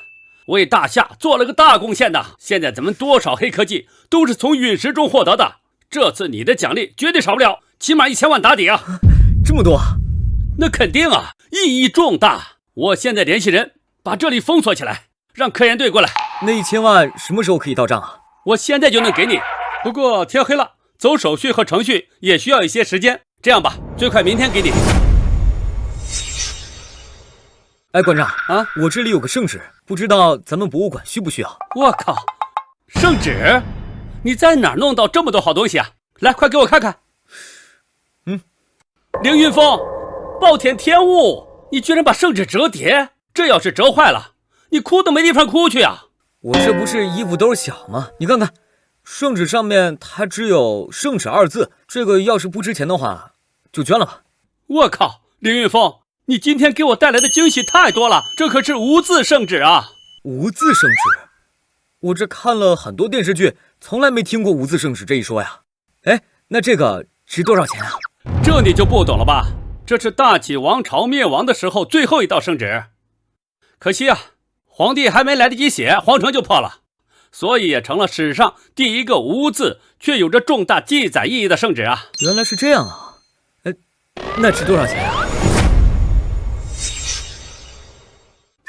为大夏做了个大贡献的。现在咱们多少黑科技都是从陨石中获得的，这次你的奖励绝对少不了，起码1000万打底啊！这么多？那肯定啊，意义重大。我现在联系人，把这里封锁起来，让科研队过来。那1000万什么时候可以到账啊？我现在就能给你，不过天黑了，走手续和程序也需要一些时间。这样吧，最快明天给你。哎，馆长啊，我这里有个圣旨，不知道咱们博物馆需不需要？我靠，圣旨？你在哪儿弄到这么多好东西啊？来，快给我看看。凌云峰，暴殄天物，你居然把圣旨折叠，这要是折坏了，你哭都没地方哭去啊！我这不是衣服兜小吗？你看看，圣旨上面它只有圣旨2字，这个要是不值钱的话，就捐了吧。我靠，凌云峰，你今天给我带来的惊喜太多了，这可是无字圣旨啊！无字圣旨？我这看了很多电视剧，从来没听过无字圣旨这一说呀。哎，那这个值多少钱啊？这你就不懂了吧？这是大启王朝灭亡的时候最后一道圣旨，可惜啊，皇帝还没来得及写，皇城就破了，所以也成了史上第一个无字却有着重大记载意义的圣旨啊！原来是这样啊！那值多少钱啊？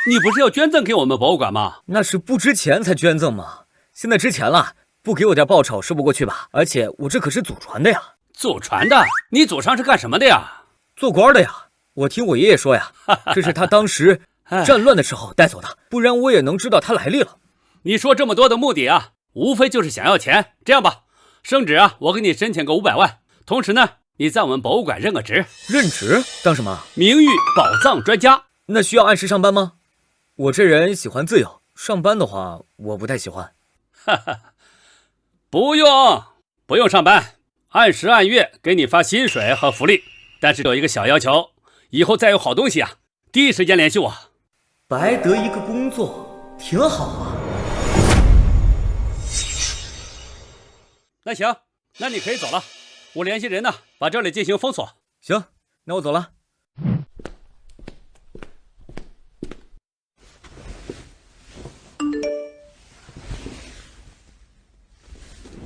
你不是要捐赠给我们博物馆吗？那是不值钱才捐赠嘛，现在值钱了，不给我点报酬说不过去吧？而且我这可是祖传的呀！祖传的？你祖上是干什么的呀？做官的呀！我听我爷爷说呀，这是他当时战乱的时候带走的，不然我也能知道他来历了。你说这么多的目的啊，无非就是想要钱。这样吧，圣旨啊，我给你申请个500万，同时呢，你在我们博物馆任个职。任职？当什么？名誉宝藏专家。那需要按时上班吗？我这人喜欢自由，上班的话我不太喜欢。不用上班，按时按月给你发薪水和福利。但是有一个小要求，以后再有好东西啊，第一时间联系我。白得一个工作，挺好啊。那行，那你可以走了，我联系人呢，把这里进行封锁。行，那我走了。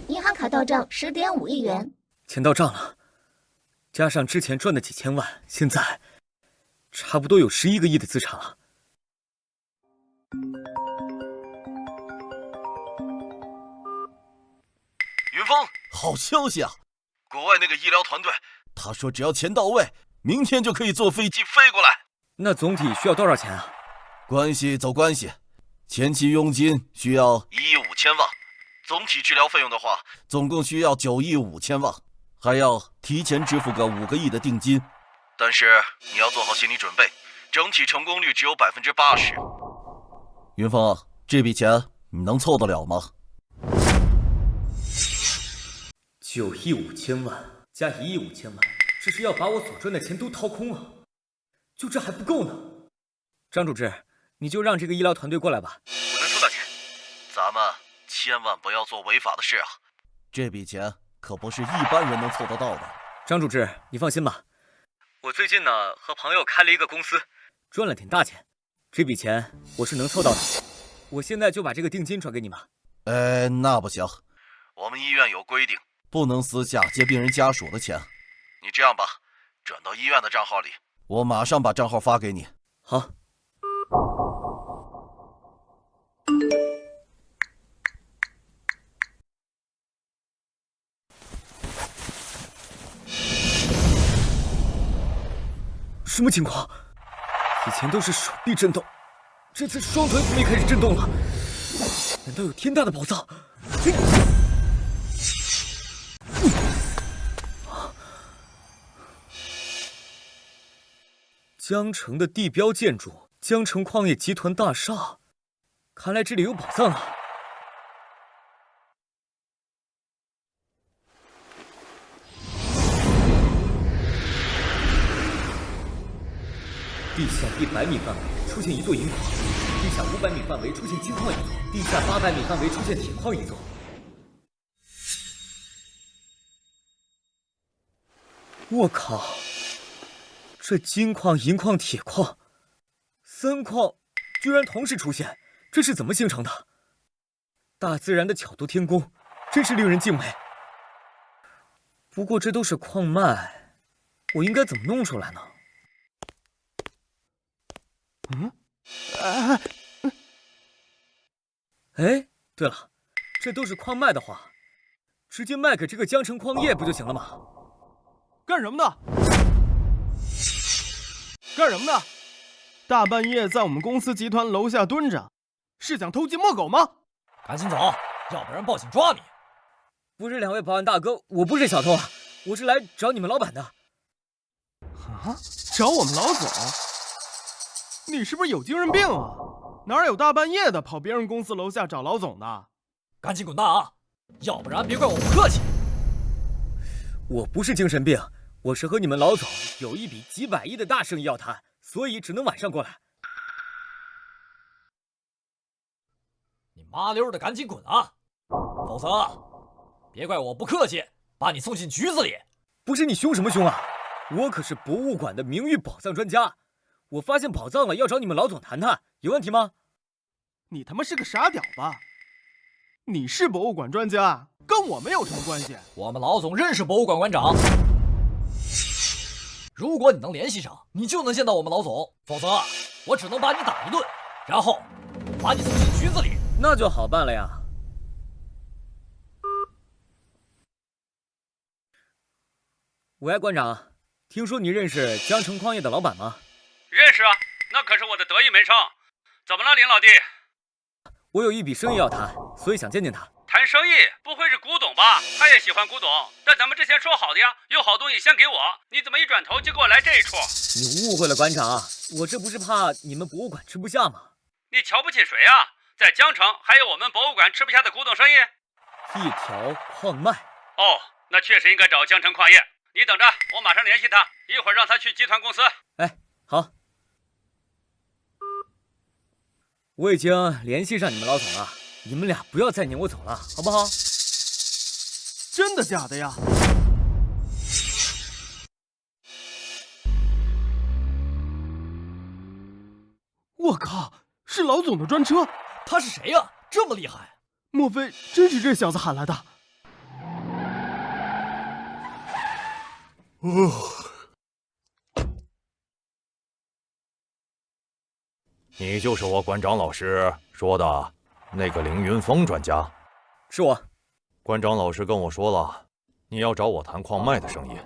银行卡到账10.5亿元，钱到账了，加上之前赚的几千万，现在差不多有11个亿的资产了。云峰，好消息啊！国外那个医疗团队，他说只要钱到位，明天就可以坐飞机飞过来。那总体需要多少钱啊？关系走关系，前期佣金需要1亿5千万，总体治疗费用的话，总共需要9亿5千万，还要提前支付个5个亿的定金。但是你要做好心理准备，整体成功率只有80%。云峰，这笔钱你能凑得了吗？9亿5千万加1亿5千万，这是要把我所赚的钱都掏空啊！就这还不够呢。张主治，你就让这个医疗团队过来吧。我能收到钱，咱们千万不要做违法的事啊！这笔钱可不是一般人能凑得到的。张主治，你放心吧，我最近呢和朋友开了一个公司，赚了点大钱，这笔钱我是能凑到的。我现在就把这个定金转给你们。那不行，我们医院有规定，不能私下借病人家属的钱。你这样吧，转到医院的账号里，我马上把账号发给你。好。什么情况？以前都是手臂震动，这次双腿怎么也开始震动了？难道有天大的宝藏？江城的地标建筑，江城矿业集团大厦，看来这里有宝藏啊！地下100米范围出现一座银矿，地下500米范围出现金矿一座，地下800米范围出现铁矿一座。我靠！这金矿、银矿、铁矿3矿居然同时出现，这是怎么形成的？大自然的巧夺天工，真是令人敬畏。不过这都是矿脉，我应该怎么弄出来呢？哎，对了，这都是矿脉的话，直接卖给这个江城矿业不就行了吗？干什么呢？干什么呢？大半夜在我们公司集团楼下蹲着，是想偷鸡摸狗吗？赶紧走，要不然报警抓你！不是，2位保安大哥，我不是小偷啊，我是来找你们老板的。啊？找我们老总？你是不是有精神病啊？哪有大半夜的跑别人公司楼下找老总的？赶紧滚蛋啊！要不然别怪我不客气。我不是精神病，我是和你们老总有一笔几百亿的大生意要谈，所以只能晚上过来。你麻溜的赶紧滚啊！否则别怪我不客气，把你送进局子里。不是你凶什么凶啊？我可是博物馆的名誉宝藏专家。我发现宝藏了，要找你们老总谈谈，有问题吗？你他妈是个傻屌吧？你是博物馆专家，跟我们有什么关系？我们老总认识博物馆馆长，如果你能联系上，你就能见到我们老总；否则，我只能把你打一顿，然后把你送进局子里。那就好办了呀。喂，馆长，听说你认识江城矿业的老板吗？认识啊，那可是我的得意门生。怎么了，林老弟？我有一笔生意要谈，所以想见见他。谈生意不会是古董吧？他也喜欢古董，但咱们之前说好的呀，有好东西先给我。你怎么一转头就给我来这一出？你误会了，馆长，我这不是怕你们博物馆吃不下吗？你瞧不起谁啊？在江城还有我们博物馆吃不下的古董生意？一条矿脉。哦，那确实应该找江城矿业。你等着，我马上联系他，一会儿让他去集团公司。哎，好。我已经联系上你们老总了，你们俩不要再撵我走了，好不好？真的假的呀？我靠，是老总的专车！他是谁呀？这么厉害？莫非真是这小子喊来的？你就是我馆长老师说的那个凌云峰专家？是我。馆长老师跟我说了，你要找我谈矿脉的生意，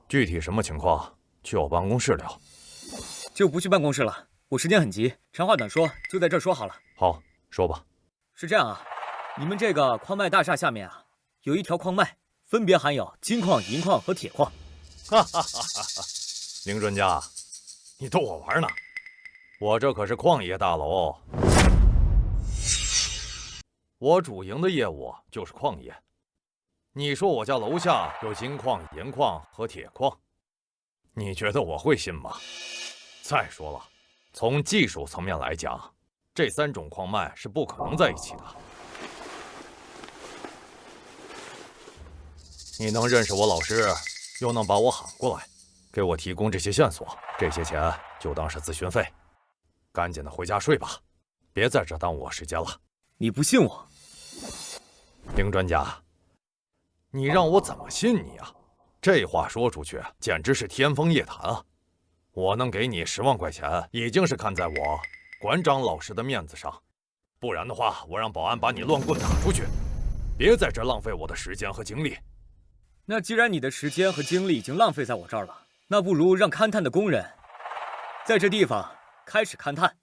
具体什么情况，去我办公室聊。就不去办公室了，我时间很急，长话短说，就在这儿说好了。好，说吧。是这样啊，你们这个矿脉大厦下面啊，有一条矿脉，分别含有金矿、银矿和铁矿。哈哈哈哈！凌专家，你逗我玩呢？我这可是矿业大楼，我主营的业务就是矿业。你说我家楼下有金矿、银矿和铁矿，你觉得我会信吗？再说了，从技术层面来讲，这3种矿脉是不可能在一起的。你能认识我老师，又能把我喊过来，给我提供这些线索，这些钱就当是咨询费。赶紧的回家睡吧，别在这耽误我时间了。你不信我？丁专家，你让我怎么信你啊？这话说出去简直是天方夜谭啊！我能给你10万块钱，已经是看在我馆长老师的面子上，不然的话，我让保安把你乱棍打出去。别在这浪费我的时间和精力。那既然你的时间和精力已经浪费在我这儿了，那不如让勘探的工人在这地方开始勘探，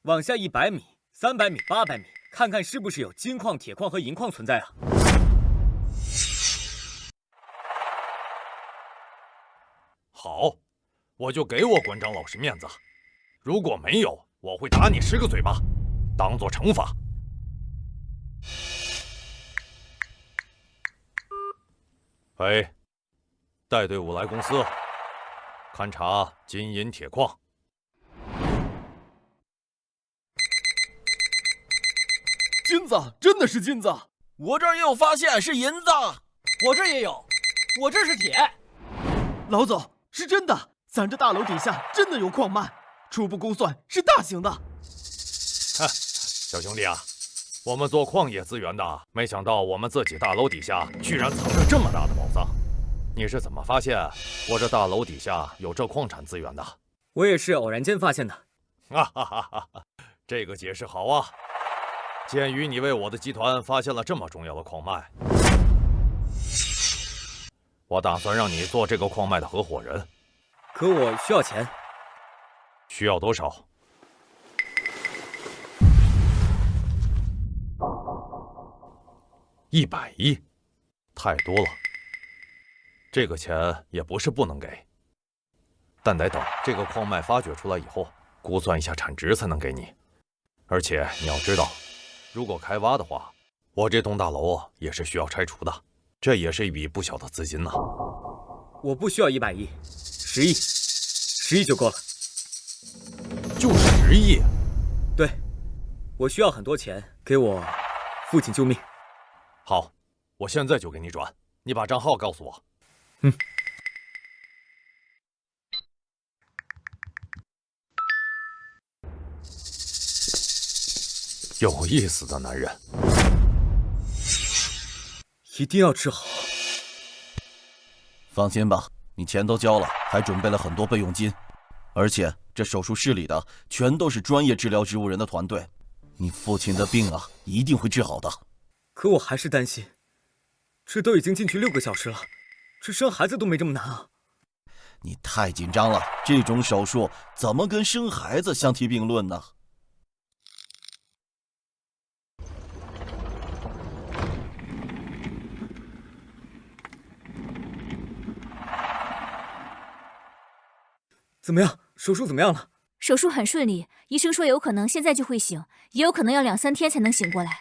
往下100米、300米、800米，看看是不是有金矿、铁矿和银矿存在啊。好，我就给我馆长老师面子。如果没有，我会打你10个嘴巴，当做惩罚。喂，带队伍来公司勘察金银铁矿。金子，真的是金子！我这儿也有发现，是银子。我这儿也有，我这是铁。老总，是真的，咱这大楼底下真的有矿脉，初步估算是大型的。小兄弟啊，我们做矿业资源的，没想到我们自己大楼底下居然藏着这么大的宝藏。你是怎么发现我这大楼底下有这矿产资源的？我也是偶然间发现的。哈哈哈哈！这个解释好啊。鉴于你为我的集团发现了这么重要的矿脉，我打算让你做这个矿脉的合伙人。可我需要钱。需要多少？100亿，太多了。这个钱也不是不能给，但得等这个矿脉发掘出来以后，估算一下产值才能给你。而且你要知道，如果开挖的话，我这栋大楼也是需要拆除的，这也是一笔不小的资金呢。我不需要100亿，10亿，10亿就够了。就10亿？对，我需要很多钱，给我父亲救命。好，我现在就给你转，你把账号告诉我。有意思的男人，一定要治好。放心吧，你钱都交了，还准备了很多备用金，而且这手术室里的全都是专业治疗植物人的团队，你父亲的病啊，一定会治好的。可我还是担心，这都已经进去6个小时了，这生孩子都没这么难啊！你太紧张了，这种手术怎么跟生孩子相提并论呢？怎么样？手术怎么样了？手术很顺利，医生说有可能现在就会醒，也有可能要2、3天才能醒过来。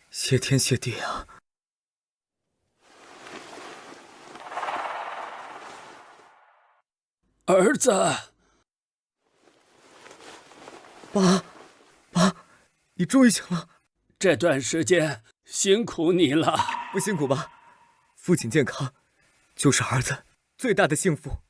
谢天谢地啊！儿子，爸，你终于醒了。这段时间辛苦你了。不辛苦吧？父亲健康，就是儿子最大的幸福。